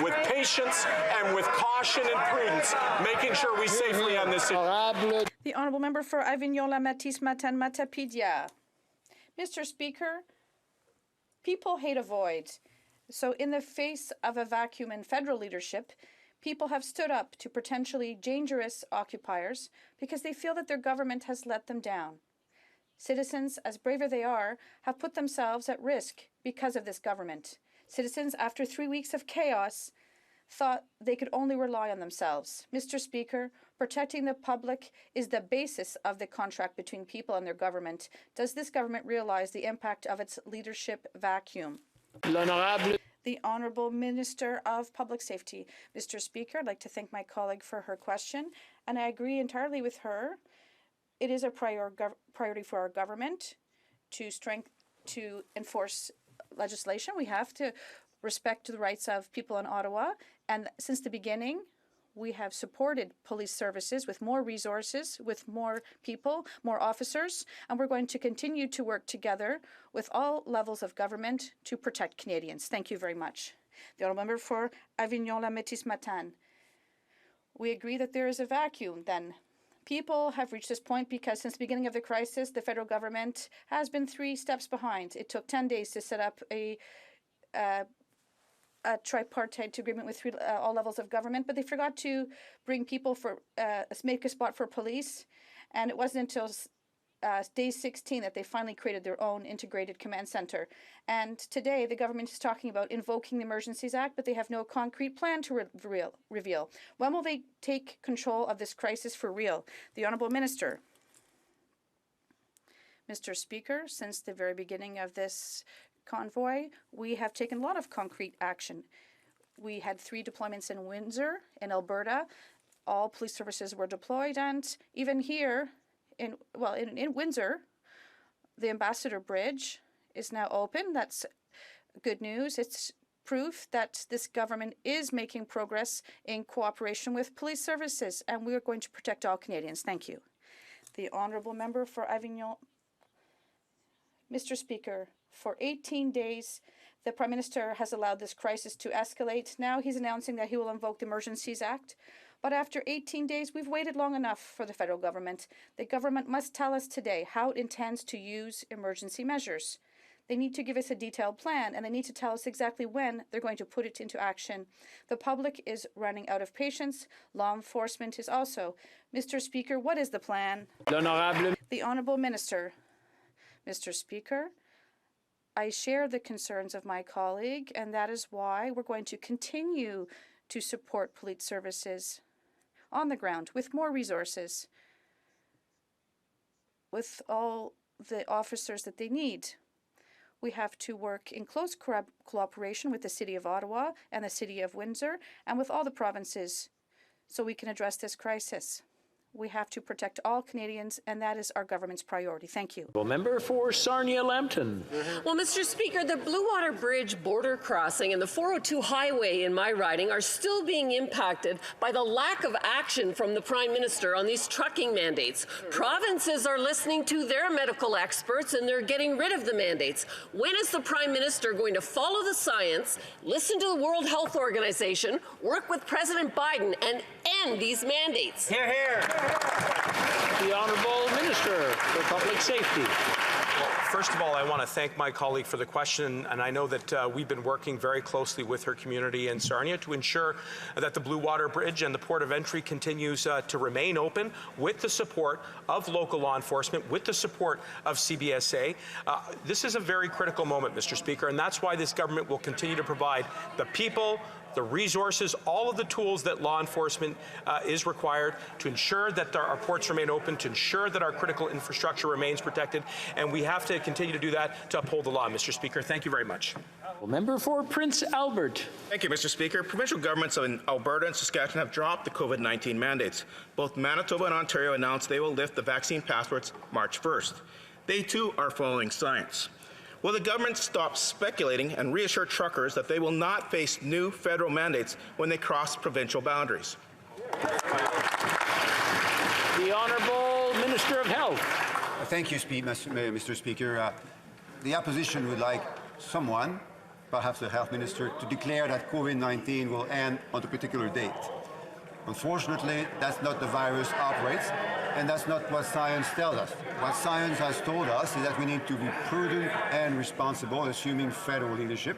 with patience and with caution and prudence, making sure we safely end this. The Honourable Member for Avignon-La-Matisse-Matane-Matapedia. Mr. Speaker, people hate a void. So in the face of a vacuum in federal leadership, people have stood up to potentially dangerous occupiers because they feel that their government has let them down. Citizens, as brave as they are, have put themselves at risk because of this government. Citizens, after 3 weeks of chaos, thought they could only rely on themselves. Mr. Speaker, protecting the public is the basis of the contract between people and their government. Does this government realize the impact of its leadership vacuum? The Honourable Minister of Public Safety. Mr. Speaker, I'd like to thank my colleague for her question, and I agree entirely with her. It is a priority for our government to enforce legislation. We have to respect the rights of people in Ottawa, and since the beginning, we have supported police services with more resources, with more people, more officers, and we're going to continue to work together with all levels of government to protect Canadians. Thank you very much. The Honourable Member for Avignon-La-Matisse-Matane. We agree that there is a vacuum then. People have reached this point because since the beginning of the crisis, the federal government has been 3 steps behind. It took 10 days to set up a tripartite agreement with all levels of government, but they forgot to bring people make a spot for police, and it wasn't until day 16 that they finally created their own integrated command center. And today the government is talking about invoking the Emergencies Act, but they have no concrete plan to reveal. When will they take control of this crisis for real? The Honourable Minister. Mr. Speaker, since the very beginning of this convoy, we have taken a lot of concrete action. We had 3 deployments in Windsor, in Alberta. All police services were deployed, and even here, in Windsor, the Ambassador Bridge is now open. That's good news. It's proof that this government is making progress in cooperation with police services, and we are going to protect all Canadians. Thank you. The Honourable Member for Avignon. Mr. Speaker, for 18 days, the Prime Minister has allowed this crisis to escalate. Now he's announcing that he will invoke the Emergencies Act. But after 18 days, we've waited long enough for the federal government. The government must tell us today how it intends to use emergency measures. They need to give us a detailed plan, and they need to tell us exactly when they're going to put it into action. The public is running out of patience. Law enforcement is also. Mr. Speaker, what is the plan? The Honourable Minister. Mr. Speaker, I share the concerns of my colleague, and that is why we're going to continue to support police services on the ground with more resources, with all the officers that they need. We have to work in close cooperation with the City of Ottawa and the City of Windsor and with all the provinces so we can address this crisis. We have to protect all Canadians, and that is our government's priority. Thank you. Member for Sarnia-Lambton. Well, Mr. Speaker, the Blue Water Bridge border crossing and the 402 highway in my riding are still being impacted by the lack of action from the Prime Minister on these trucking mandates. Provinces are listening to their medical experts, and they're getting rid of the mandates. When is the Prime Minister going to follow the science, listen to the World Health Organization, work with President Biden, and end these mandates? Hear, hear. The Honourable Minister for Public Safety. Well, first of all, I want to thank my colleague for the question, and I know that we've been working very closely with her community in Sarnia to ensure that the Blue Water Bridge and the port of entry continues to remain open with the support of local law enforcement, with the support of CBSA. This is a very critical moment, Mr. Speaker, and that's why this government will continue to provide the people, the resources, all of the tools that law enforcement is required to ensure that our ports remain open, to ensure that our critical infrastructure remains protected, and we have to continue to do that to uphold the law, Mr. Speaker. Thank you very much. Member for Prince Albert. Thank you, Mr. Speaker. Provincial governments in Alberta and Saskatchewan have dropped the COVID-19 mandates. Both Manitoba and Ontario announced they will lift the vaccine passports March 1st. They, too, are following science. Will the government stop speculating and reassure truckers that they will not face new federal mandates when they cross provincial boundaries? The Honourable Minister of Health. Thank you, Mr. Speaker. The opposition would like someone, perhaps the Health Minister, to declare that COVID-19 will end on a particular date. Unfortunately, that's not the virus operates, and that's not what science tells us. What science has told us is that we need to be prudent and responsible, assuming federal leadership.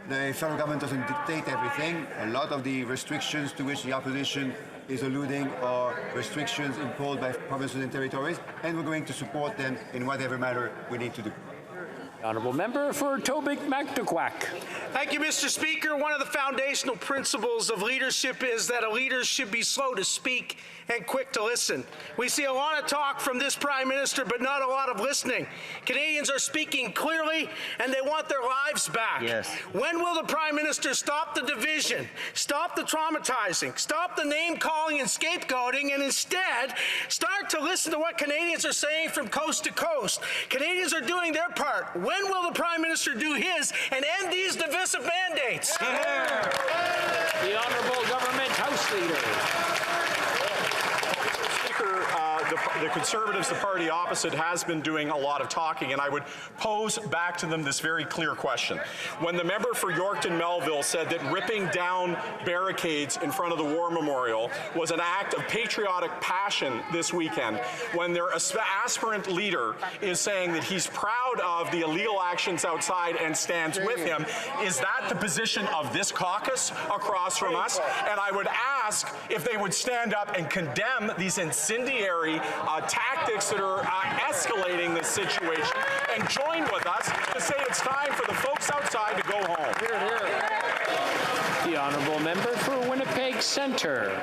The federal government doesn't dictate everything. A lot of the restrictions to which the opposition is alluding are restrictions imposed by provinces and territories, and we're going to support them in whatever matter we need to do. Honourable Member for Tobic-Mactaquac. Thank you, Mr. Speaker. One of the foundational principles of leadership is that a leader should be slow to speak and quick to listen. We see a lot of talk from this Prime Minister, but not a lot of listening. Canadians are speaking clearly, and they want their lives back. Yes. When will the Prime Minister stop the division, stop the traumatizing, stop the name-calling and scapegoating, and instead start to listen to what Canadians are saying from coast to coast? Canadians are doing their part. When will the Prime Minister do his and end these divisive mandates? Yeah. The Honourable Government House Leader. The Conservatives, the party opposite, has been doing a lot of talking, and I would pose back to them this very clear question. When the member for Yorkton Melville said that ripping down barricades in front of the War Memorial was an act of patriotic passion this weekend, when their aspirant leader is saying that he's proud of the illegal actions outside and stands with him, is that the position of this caucus across from us? And I would ask ask if they would stand up and condemn these incendiary tactics that are escalating this situation and join with us to say it's time for the folks outside to go home. Hear, hear. The honourable member for Winnipeg Centre.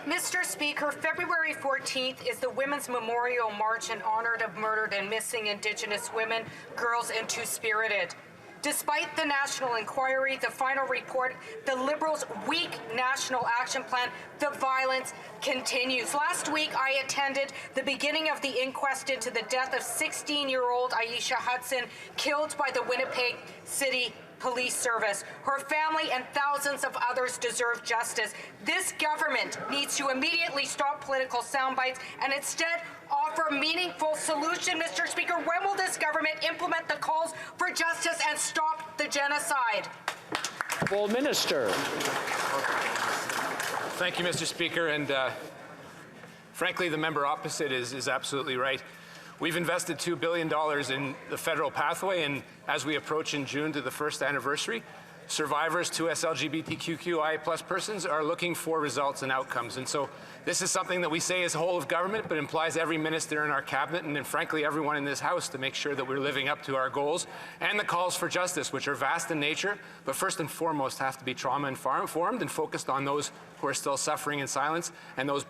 Mr. Speaker, February 14th is the Women's Memorial March in honor of murdered and missing Indigenous women, girls, and Two-Spirited. Despite the national inquiry, the final report, the Liberals' weak national action plan, the violence continues. Last week, I attended the beginning of the inquest into the death of 16-year-old Aisha Hudson, killed by the Winnipeg City Police Service. Her family and thousands of others deserve justice. This government needs to immediately stop political soundbites and instead offer meaningful solution. Mr. Speaker, when will this government implement the calls for justice and stop the genocide? Full Minister. Thank you, Mr. Speaker. And frankly, the member opposite is absolutely right. We've invested $2 billion in the federal pathway, and as we approach in June to the first anniversary, survivors, 2S LGBTQIA+ persons are looking for results and outcomes. And so this is something that we say is whole of government, but implies every minister in our cabinet and frankly everyone in this House to make sure that we're living up to our goals and the calls for justice, which are vast in nature, but first and foremost have to be trauma-informed and focused on those who are still suffering in silence and those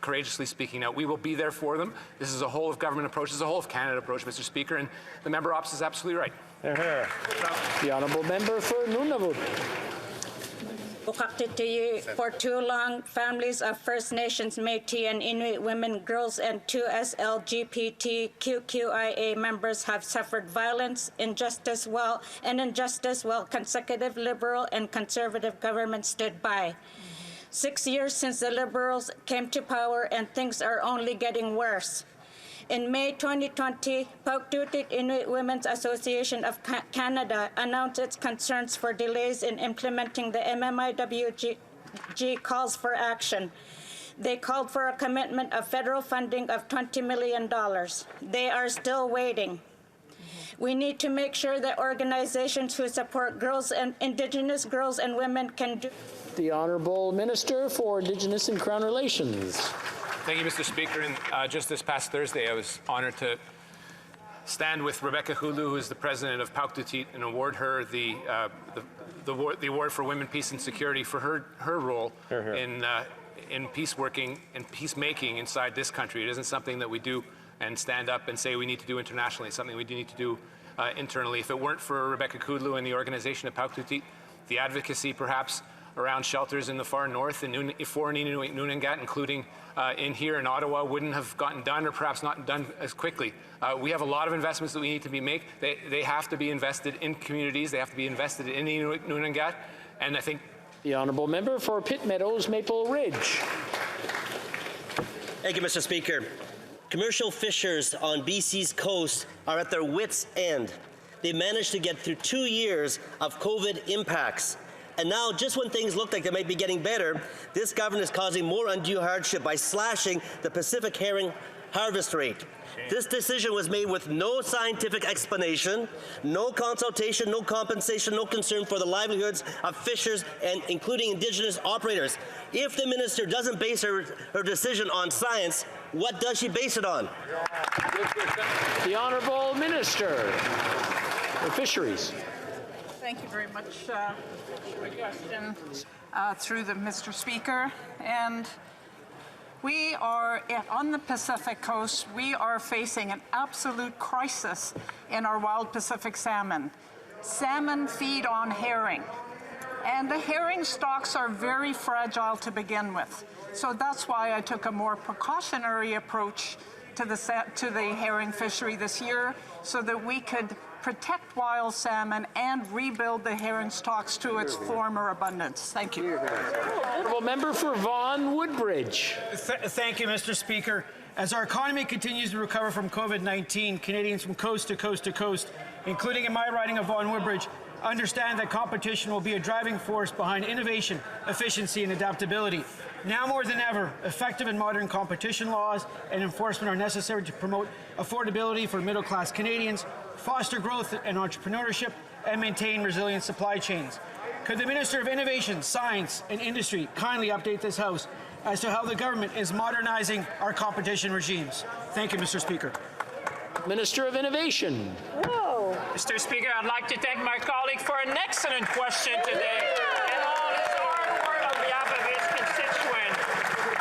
courageously speaking out. We will be there for them. This is a whole of government approach. This is a whole of Canada approach, Mr. Speaker, and the member opposite is absolutely right. The honourable member for Nunavut. For too long, families of First Nations, Métis, and Inuit women, girls, and 2S LGBTQIA members have suffered violence, injustice while consecutive Liberal and Conservative governments stood by. 6 years since the Liberals came to power, and things are only getting worse. In May 2020, Pauktutit Inuit Women's Association of Canada announced its concerns for delays in implementing the MMIWG calls for action. They called for a commitment of federal funding of $20 million. They are still waiting. We need to make sure that organizations who support girls and Indigenous girls and women can do. The Honourable Minister for Indigenous and Crown Relations. Thank you, Mr. Speaker. And just this past Thursday, I was honored to stand with Rebecca Hulu, who is the president of Pauktutit, and award her the award for Women, Peace, and Security for her role in peaceworking and peacemaking inside this country. It isn't something that we do and stand up and say we need to do internationally. It's something we do need to do internally. If it weren't for Rebecca Kudlu and the organization of Pauktutit, the advocacy perhaps around shelters in the far north and for Inuit Nunangat, including in here in Ottawa, wouldn't have gotten done or perhaps not done as quickly. We have a lot of investments that we need to be made. They have to be invested in communities. They have to be invested in Inuit Nunangat. And I think the honourable member for Pitt Meadows, Maple Ridge. Thank you, Mr. Speaker. Commercial fishers on BC's coast are at their wits' end. They managed to get through 2 years of COVID impacts. And now, just when things look like they might be getting better, this government is causing more undue hardship by slashing the Pacific herring harvest rate. This decision was made with no scientific explanation, no consultation, no compensation, no concern for the livelihoods of fishers and including Indigenous operators. If the minister doesn't base her decision on science, what does she base it on? The Honourable Minister for Fisheries. Thank you very much for the question through the Mr. Speaker. And we are on the Pacific coast. We are facing an absolute crisis in our wild Pacific salmon. Salmon feed on herring, and the herring stocks are very fragile to begin with. So that's why I took a more precautionary approach to the herring fishery this year, so that we could protect wild salmon and rebuild the herring stocks to its former abundance. Thank you. Honourable member for Vaughan Woodbridge. Thank you, Mr. Speaker. As our economy continues to recover from COVID-19, Canadians from coast to coast to coast, including in my riding of Vaughan Woodbridge, understand that competition will be a driving force behind innovation, efficiency, and adaptability. Now more than ever, effective and modern competition laws and enforcement are necessary to promote affordability for middle-class Canadians, foster growth and entrepreneurship, and maintain resilient supply chains. Could the Minister of Innovation, Science and Industry kindly update this House as to how the government is modernizing our competition regimes? Thank you, Mr. Speaker. Minister of Innovation. Whoa. Mr. Speaker, I'd like to thank my colleague for an excellent question today and all his hard work on behalf of his constituents.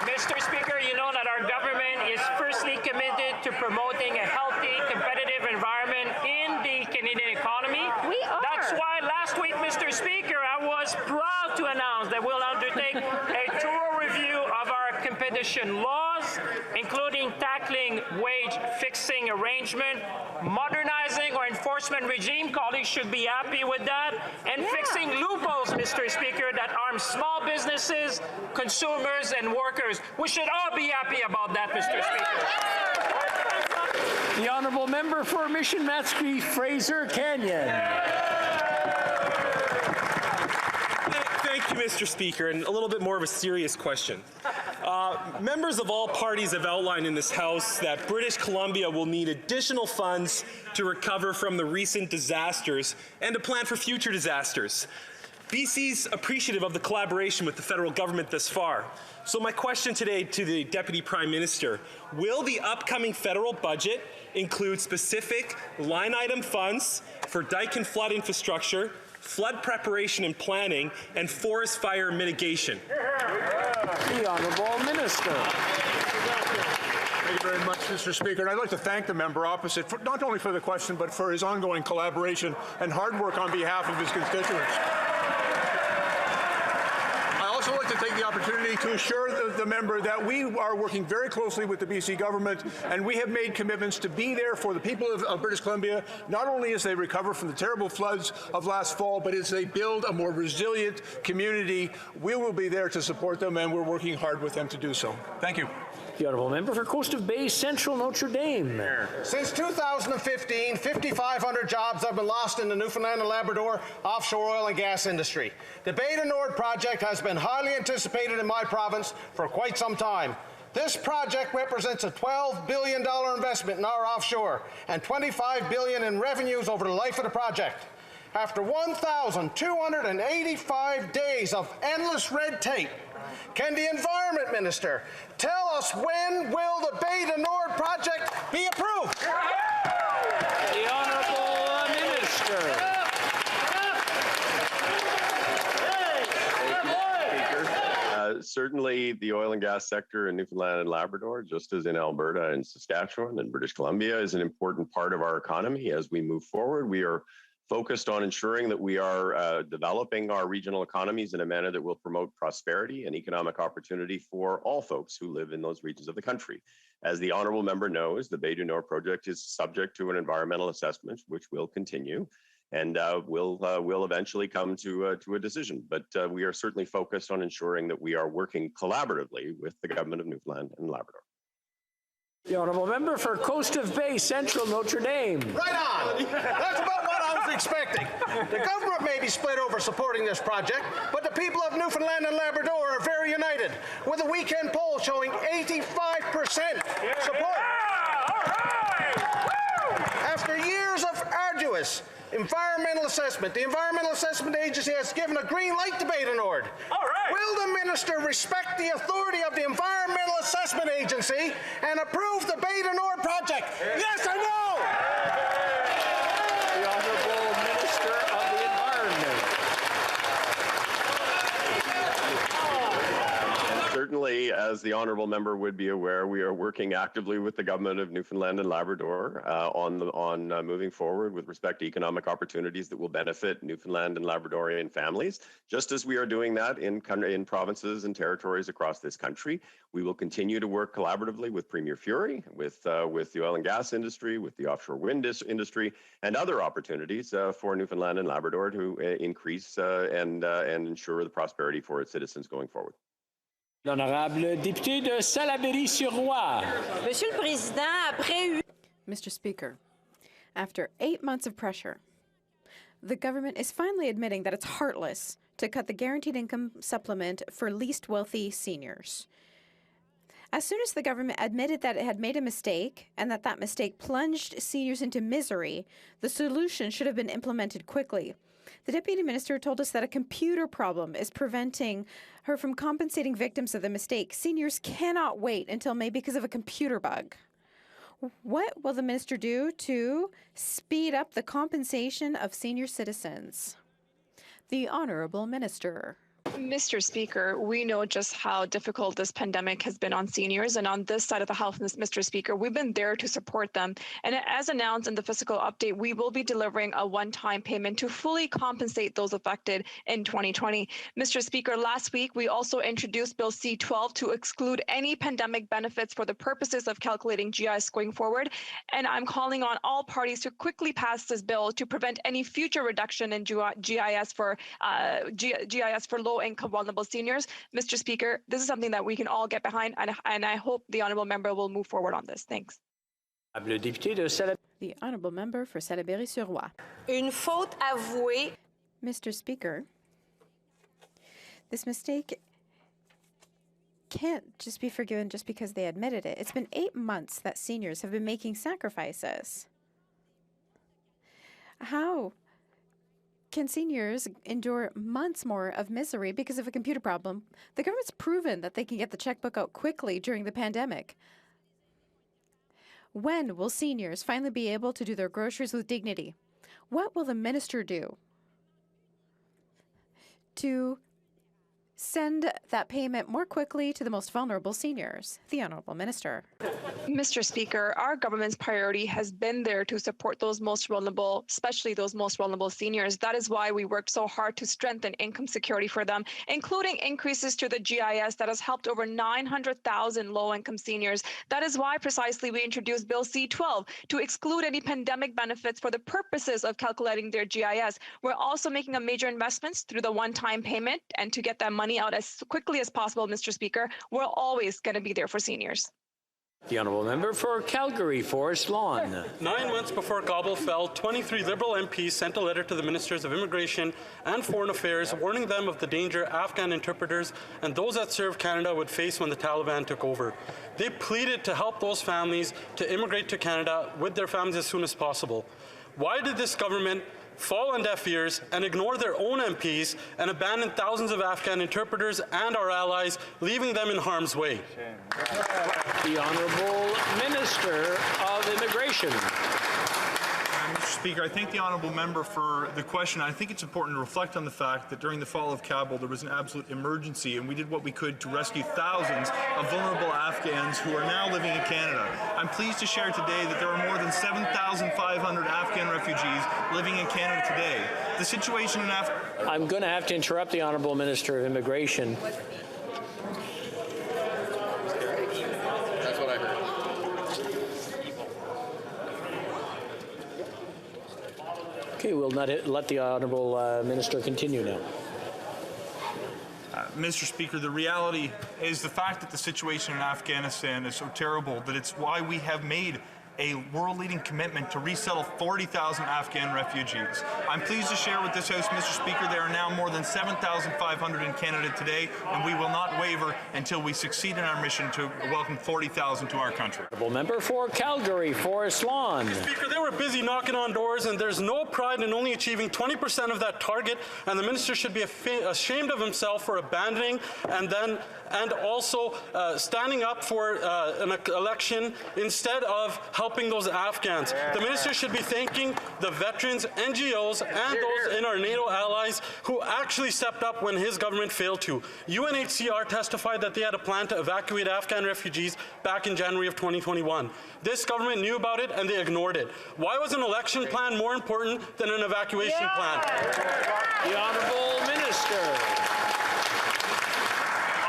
Mr. Speaker, you know that our government is firstly committed to promoting a healthy, competitive environment in the Canadian economy. We are. That's why last week, Mr. Speaker, I was proud to announce that we'll undertake a thorough review of our competition laws, including tackling wage fixing arrangement, modernizing our enforcement regime, colleagues should be happy with that, and fixing loopholes, Mr. Speaker, that harm small businesses, consumers, and workers. We should all be happy about that, Mr. Speaker. The Honourable Member for Mission Matsqui, Fraser Canyon. Thank you, Mr. Speaker, and a little bit more of a serious question. Members of all parties have outlined in this House that British Columbia will need additional funds to recover from the recent disasters and to plan for future disasters. BC's appreciative of the collaboration with the federal government thus far. So my question today to the Deputy Prime Minister, will the upcoming federal budget include specific line item funds for dike and flood infrastructure, flood preparation and planning, and forest fire mitigation? The Honourable Minister. Thank you very much, Mr. Speaker. And I'd like to thank the member opposite, not only for the question, but for his ongoing collaboration and hard work on behalf of his constituents. I also like to take the opportunity to assure the member that we are working very closely with the BC government, and we have made commitments to be there for the people of British Columbia, not only as they recover from the terrible floods of last fall, but as they build a more resilient community. We will be there to support them, and we're working hard with them to do so. Thank you. The Honourable Member for Coast of Bay Central Notre Dame. Since 2015, 5,500 jobs have been lost in the Newfoundland and Labrador offshore oil and gas industry. The Baden-Order project has been highly anticipated in my province for quite some time. This project represents a $12 billion investment in our offshore and $25 billion in revenues over the life of the project. After 1,285 days of endless red tape, can the Environment Minister tell us when will the Baden-Order project be approved? The Honourable Minister. Certainly, the oil and gas sector in Newfoundland and Labrador, just as in Alberta and Saskatchewan and British Columbia, is an important part of our economy. As we move forward, we are focused on ensuring that we are developing our regional economies in a manner that will promote prosperity and economic opportunity for all folks who live in those regions of the country. As the Honourable Member knows, the Baden-Order project is subject to an environmental assessment, which will continue, and will eventually come to a decision. But we are certainly focused on ensuring that we are working collaboratively with the Government of Newfoundland and Labrador. The Honourable Member for Coast of Bay Central Notre Dame. Right on. That's about what I was expecting. The government may be split over supporting this project, but the people of Newfoundland and Labrador are very united, with a weekend poll showing 85% support. After years of arduous environmental assessment, the Environmental Assessment Agency has given a green light to Baden-Order. Will the minister respect the authority of the Environmental Assessment Agency and approve the Baden-Order project? Yes or no? The Honourable Minister of the Environment. Certainly, as the Honourable Member would be aware, we are working actively with the Government of Newfoundland and Labrador on moving forward with respect to economic opportunities that will benefit Newfoundland and Labradorian families, just as we are doing that in provinces and territories across this country. We will continue to work collaboratively with Premier Fury, with the oil and gas industry, with the offshore wind industry, and other opportunities for Newfoundland and Labrador to increase and ensure the prosperity for its citizens going forward. L'honorable député de Salaberry-sur-Roi. Monsieur le Président, après... Mr. Speaker, after 8 months of pressure, the government is finally admitting that it's heartless to cut the guaranteed income supplement for least wealthy seniors. As soon as the government admitted that it had made a mistake and that mistake plunged seniors into misery, the solution should have been implemented quickly. The Deputy Minister told us that a computer problem is preventing her from compensating victims of the mistake. Seniors cannot wait until May because of a computer bug. What will the minister do to speed up the compensation of senior citizens? The Honourable Minister. Mr. Speaker, we know just how difficult this pandemic has been on seniors, and on this side of the House, Mr. Speaker, we've been there to support them. And as announced in the fiscal update, we will be delivering a one-time payment to fully compensate those affected in 2020. Mr. Speaker, last week, we also introduced Bill C-12 to exclude any pandemic benefits for the purposes of calculating GIS going forward. And I'm calling on all parties to quickly pass this bill to prevent any future reduction in GIS for low-income vulnerable seniors. Mr. Speaker, this is something that we can all get behind, and I hope the honourable member will move forward on this. Thanks. The honourable member for Salaberry-sur-Roi. Une faute avouée. Mr. Speaker, this mistake can't just be forgiven just because they admitted it. It's been 8 months that seniors have been making sacrifices. How can seniors endure months more of misery because of a computer problem? The government's proven that they can get the checkbook out quickly during the pandemic. When will seniors finally be able to do their groceries with dignity? What will the minister do to send that payment more quickly to the most vulnerable seniors? The Honourable Minister. Mr. Speaker, our government's priority has been there to support those most vulnerable, especially those most vulnerable seniors. That is why we worked so hard to strengthen income security for them, including increases to the GIS that has helped over 900,000 low-income seniors. That is why precisely we introduced Bill C-12 to exclude any pandemic benefits for the purposes of calculating their GIS. We're also making a major investments through the one-time payment, and to get that money out as quickly as possible, Mr. Speaker, we're always going to be there for seniors. The honourable member for Calgary, Forest Lawn. 9 months before Kabul fell, 23 Liberal MPs sent a letter to the Ministers of Immigration and Foreign Affairs warning them of the danger Afghan interpreters and those that serve Canada would face when the Taliban took over. They pleaded to help those families to immigrate to Canada with their families as soon as possible. Why did this government fall on deaf ears and ignore their own MPs and abandon thousands of Afghan interpreters and our allies, leaving them in harm's way? The Honourable Minister of Immigration. Mr. Speaker, I thank the honourable member for the question. I think it's important to reflect on the fact that during the fall of Kabul there was an absolute emergency, and we did what we could to rescue thousands of vulnerable Afghans who are now living in Canada. I'm pleased to share today that there are more than 7,500 Afghan refugees living in Canada today. The situation in I'm going to have to interrupt the Honourable Minister of Immigration. That's what I heard. Okay, we'll not let the Honourable Minister continue now. Mr. Speaker, the reality is the fact that the situation in Afghanistan is so terrible that it's why we have made a world-leading commitment to resettle 40,000 Afghan refugees. I'm pleased to share with this House, Mr. Speaker, there are now more than 7,500 in Canada today, and we will not waver until we succeed in our mission to welcome 40,000 to our country. Honourable member for Calgary, Forest Lawn. Speaker, they were busy knocking on doors, and there's no pride in only achieving 20% of that target, and the minister should be ashamed of himself for abandoning and also standing up for an election instead of helping those Afghans. The minister should be thanking the veterans, NGOs, and those in our NATO allies who actually stepped up when his government failed to. UNHCR testified that they had a plan to evacuate Afghan refugees back in January of 2021. This government knew about it and they ignored it. Why was an election plan more important than an evacuation plan? The Honourable Minister.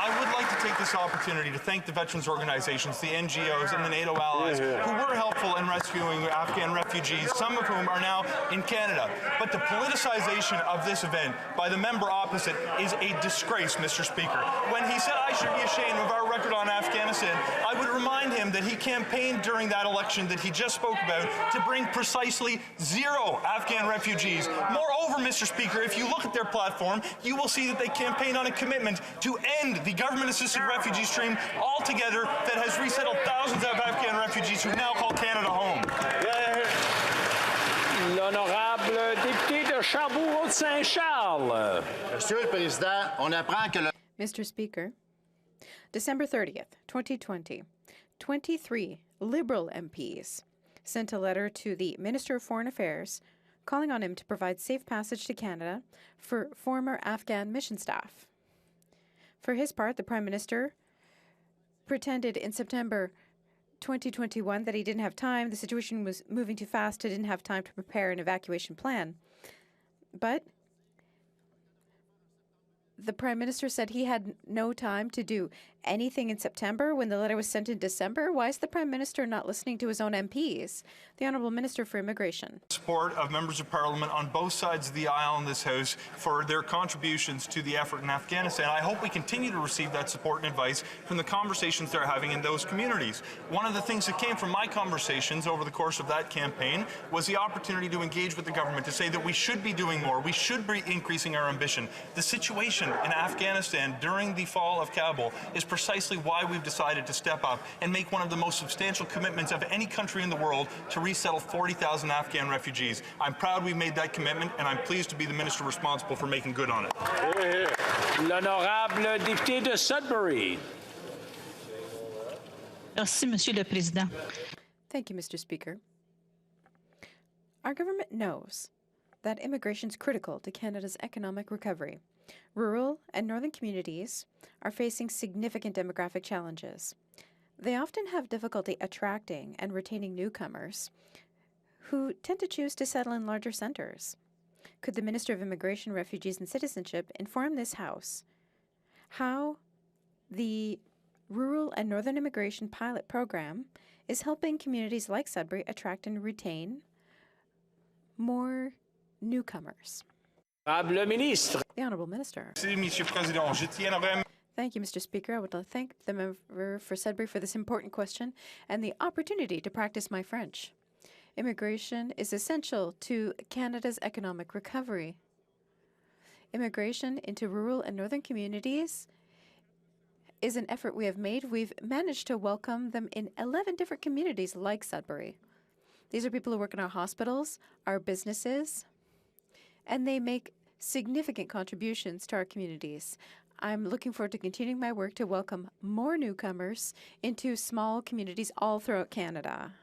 I would like to take this opportunity to thank the veterans organizations, the NGOs, and the NATO allies who were helpful in rescuing Afghan refugees, some of whom are now in Canada. But the politicization of this event by the member opposite is a disgrace, Mr. Speaker. When he said I should be ashamed of our record on Afghanistan, I would remind him that he campaigned during that election that he just spoke about to bring precisely 0 Afghan refugees. Moreover, Mr. Speaker, if you look at their platform, you will see that they campaign on a commitment to end the government-assisted refugee stream altogether that has resettled thousands of Afghan refugees who now call Canada home. L'honorable député de de Chambord-Saint-Charles. Monsieur le Président, on apprend que le... Mr. Speaker, December 30th, 2020, 23 Liberal MPs sent a letter to the Minister of Foreign Affairs calling on him to provide safe passage to Canada for former Afghan mission staff. For his part, the Prime Minister pretended in September 2021 that he didn't have time, the situation was moving too fast, he didn't have time to prepare an evacuation plan. But the Prime Minister said he had no time to do anything in September when the letter was sent in December. Why is the Prime Minister not listening to his own MPs? The Honourable Minister for Immigration. Support of members of Parliament on both sides of the aisle in this House for their contributions to the effort in Afghanistan. I hope we continue to receive that support and advice from the conversations they're having in those communities. One of the things that came from my conversations over the course of that campaign was the opportunity to engage with the government to say that we should be doing more, we should be increasing our ambition. The situation in Afghanistan during the fall of Kabul is precisely why we've decided to step up and make one of the most substantial commitments of any country in the world to resettle 40,000 Afghan refugees. I'm proud we made that commitment, and I'm pleased to be the minister responsible for making good on it. L'honorable député de Sudbury. Merci, Monsieur le Président. Thank you, Mr. Speaker. Our government knows that immigration is critical to Canada's economic recovery. Rural and northern communities are facing significant demographic challenges. They often have difficulty attracting and retaining newcomers who tend to choose to settle in larger centres. Could the Minister of Immigration, Refugees and Citizenship inform this House how the Rural and Northern Immigration Pilot Program is helping communities like Sudbury attract and retain more newcomers? The Honourable Minister. Merci, Monsieur le Président. Je tiendrai... Thank you, Mr. Speaker. I would like to thank the member for Sudbury for this important question and the opportunity to practice my French. Immigration is essential to Canada's economic recovery. Immigration into rural and northern communities is an effort we have made. We've managed to welcome them in 11 different communities like Sudbury. These are people who work in our hospitals, our businesses, and they make significant contributions to our communities. I'm looking forward to continuing my work to welcome more newcomers into small communities all throughout Canada.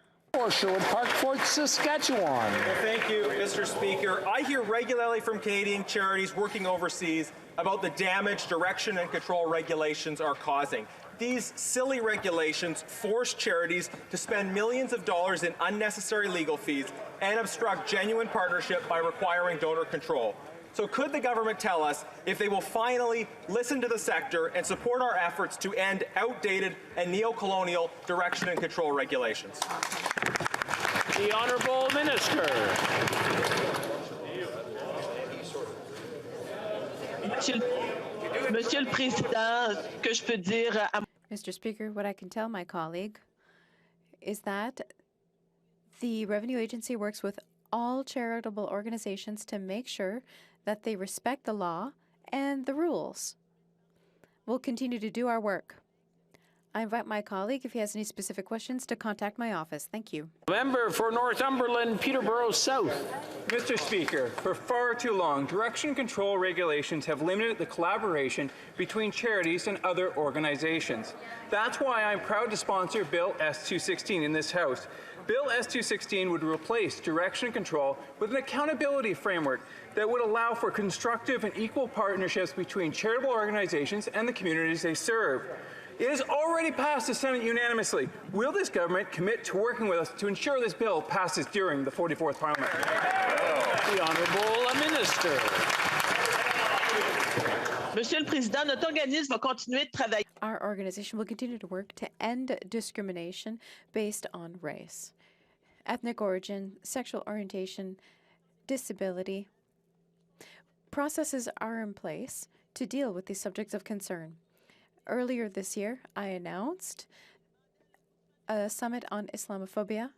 Sherwood Park, Fort Saskatchewan. Well, thank you, Mr. Speaker. I hear regularly from Canadian charities working overseas about the damage direction and control regulations are causing. These silly regulations force charities to spend millions of dollars in unnecessary legal fees and obstruct genuine partnership by requiring donor control. So could the government tell us if they will finally listen to the sector and support our efforts to end outdated and neo-colonial direction and control regulations? The Honourable Minister. Monsieur le Président, que je peux dire à... Mr. Speaker, what I can tell my colleague is that the Revenue Agency works with all charitable organizations to make sure that they respect the law and the rules. We'll continue to do our work. I invite my colleague, if he has any specific questions, to contact my office. Thank you. Member for Northumberland, Peterborough South. Mr. Speaker, for far too long, direction control regulations have limited the collaboration between charities and other organizations. That's why I'm proud to sponsor Bill S-216 in this House. Bill S-216 would replace direction control with an accountability framework that would allow for constructive and equal partnerships between charitable organizations and the communities they serve. It has already passed the Senate unanimously. Will this government commit to working with us to ensure this bill passes during the 44th Parliament? The Honourable Minister. Monsieur le Président, notre organisme va continuer de travailler. Our organization will continue to work to end discrimination based on race, ethnic origin, sexual orientation, disability. Processes are in place to deal with these subjects of concern. Earlier this year, I announced a summit on Islamophobia.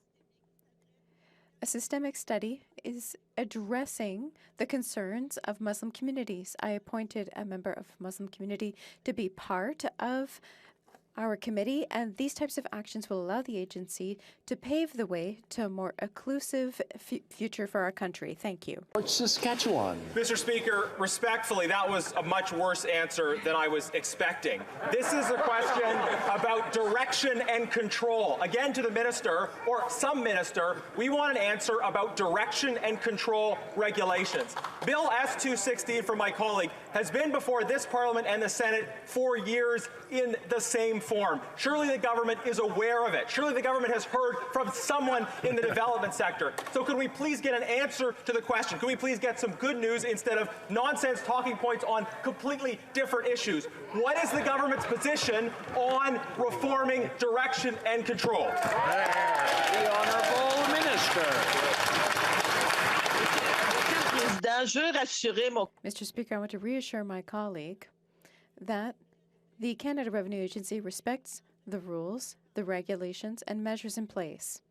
A systemic study is addressing the concerns of Muslim communities. I appointed a member of Muslim community to be part of our committee, and these types of actions will allow the agency to pave the way to a more inclusive future for our country. Thank you. Saskatchewan. Mr. Speaker, respectfully, that was a much worse answer than I was expecting. This is a question about direction and control. Again, to the minister, or some minister, we want an answer about direction and control regulations. Bill S-216 from my colleague has been before this Parliament and the Senate for years in the same form. Surely the government is aware of it. Surely the government has heard from someone in the development sector. So could we please get an answer to the question? Could we please get some good news instead of nonsense talking points on completely different issues? What is the government's position on reforming direction and control? The Honourable Minister. Mr. Speaker, I want to reassure my colleague that the Canada Revenue Agency respects the rules, the regulations, and measures in place.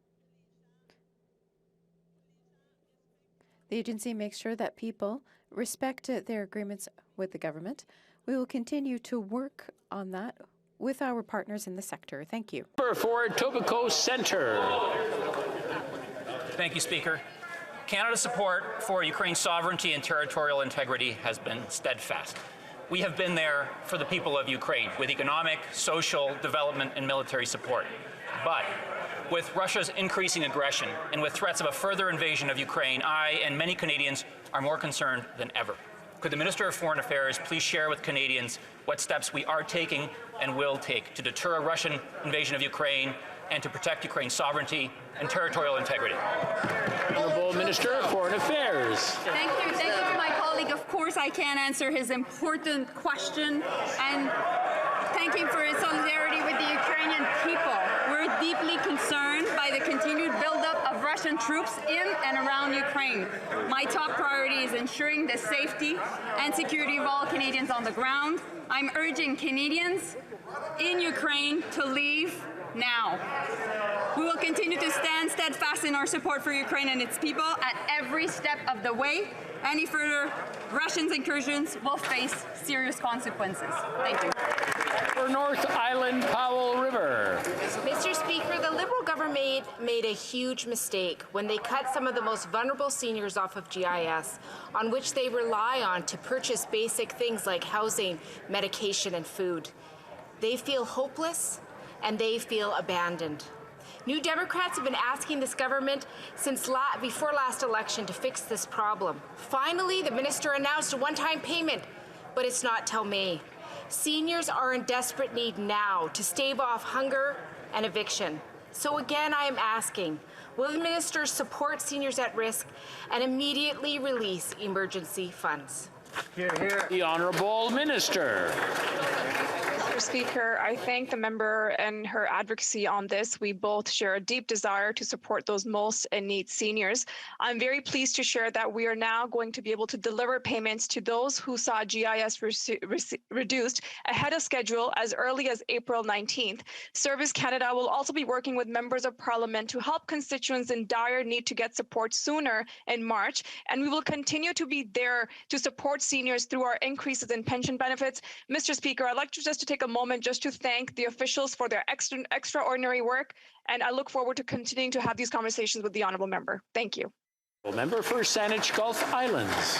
The agency makes sure that people respect their agreements with the government. We will continue to work on that with our partners in the sector. Thank you. For Etobicoke Centre. Thank you, Speaker. Canada's support for Ukraine's sovereignty and territorial integrity has been steadfast. We have been there for the people of Ukraine with economic, social, development, and military support. But with Russia's increasing aggression and with threats of a further invasion of Ukraine, I and many Canadians are more concerned than ever. Could the Minister of Foreign Affairs please share with Canadians what steps we are taking and will take to deter a Russian invasion of Ukraine and to protect Ukraine's sovereignty and territorial integrity? Honourable Minister of Foreign Affairs. Thank you to my colleague. Of course, I can answer his important question, and thank him for his solidarity with the Ukrainian people. We're deeply concerned by the continued buildup of Russian troops in and around Ukraine. My top priority is ensuring the safety and security of all Canadians on the ground. I'm urging Canadians in Ukraine to leave now. We will continue to stand steadfast in our support for Ukraine and its people at every step of the way. Any further Russian incursions will face serious consequences. Thank you. For North Island Powell River. Mr. Speaker, the Liberal government made a huge mistake when they cut some of the most vulnerable seniors off of GIS, on which they rely on to purchase basic things like housing, medication, and food. They feel hopeless and they feel abandoned. New Democrats have been asking this government since before last election to fix this problem. Finally, the minister announced a one-time payment, but it's not till May. Seniors are in desperate need now to stave off hunger and eviction. So again, I am asking, will the minister support seniors at risk and immediately release emergency funds? The Honourable Minister. Mr. Speaker, I thank the member and her advocacy on this. We both share a deep desire to support those most in need seniors. I'm very pleased to share that we are now going to be able to deliver payments to those who saw GIS reduced ahead of schedule as early as April 19th. Service Canada will also be working with members of Parliament to help constituents in dire need to get support sooner in March, and we will continue to be there to support seniors through our increases in pension benefits. Mr. Speaker, I'd like to take a moment just to thank the officials for their extraordinary work, and I look forward to continuing to have these conversations with the honourable member. Thank you. Member for Saanich Gulf Islands.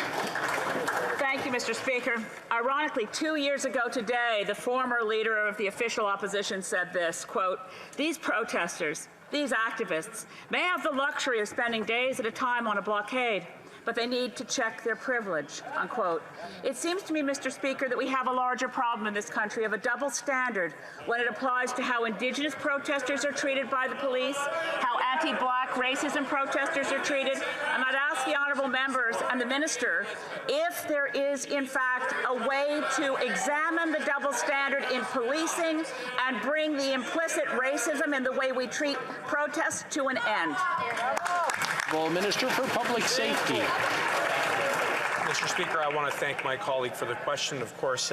Thank you, Mr. Speaker. Ironically, 2 years ago today, the former leader of the official opposition said this, quote, "These protesters, these activists may have the luxury of spending days at a time on a blockade, but they need to check their privilege," unquote. It seems to me, Mr. Speaker, that we have a larger problem in this country of a double standard when it applies to how Indigenous protesters are treated by the police, how anti-Black racism protesters are treated. And I'd ask the honourable members and the minister if there is, in fact, a way to examine the double standard in policing and bring the implicit racism in the way we treat protests to an end. Minister for Public Safety. Mr. Mr. Speaker, I want to thank my colleague for the question. Of course,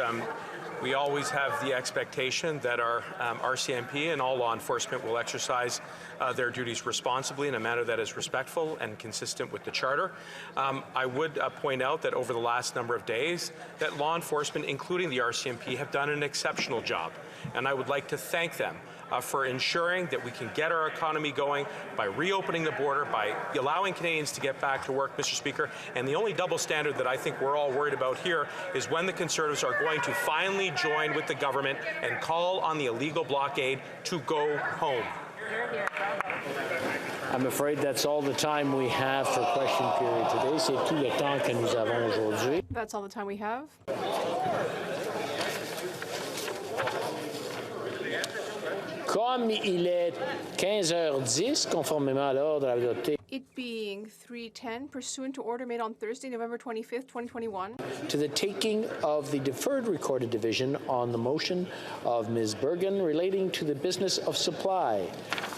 we always have the expectation that our RCMP and all law enforcement will exercise their duties responsibly in a manner that is respectful and consistent with the Charter. I would point out that over the last number of days, that law enforcement, including the RCMP, have done an exceptional job, and I would like to thank them for ensuring that we can get our economy going by reopening the border, by allowing Canadians to get back to work, Mr. Speaker. And the only double standard that I think we're all worried about here is when the Conservatives are going to finally join with the government and call on the illegal blockade to go home. I'm afraid that's all the time we have for question period today. C'est tout le temps que nous avons aujourd'hui. That's all the time we have. Comme il est 15h10, conformément à l'ordre adopté. It being 3:10, pursuant to order made on Thursday, November 25th, 2021. To the taking of the deferred recorded division on the motion of Ms. Bergen relating to the business of supply.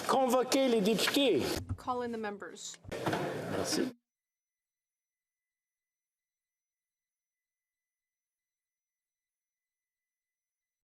Convoquez les députés. Call in the members. Merci.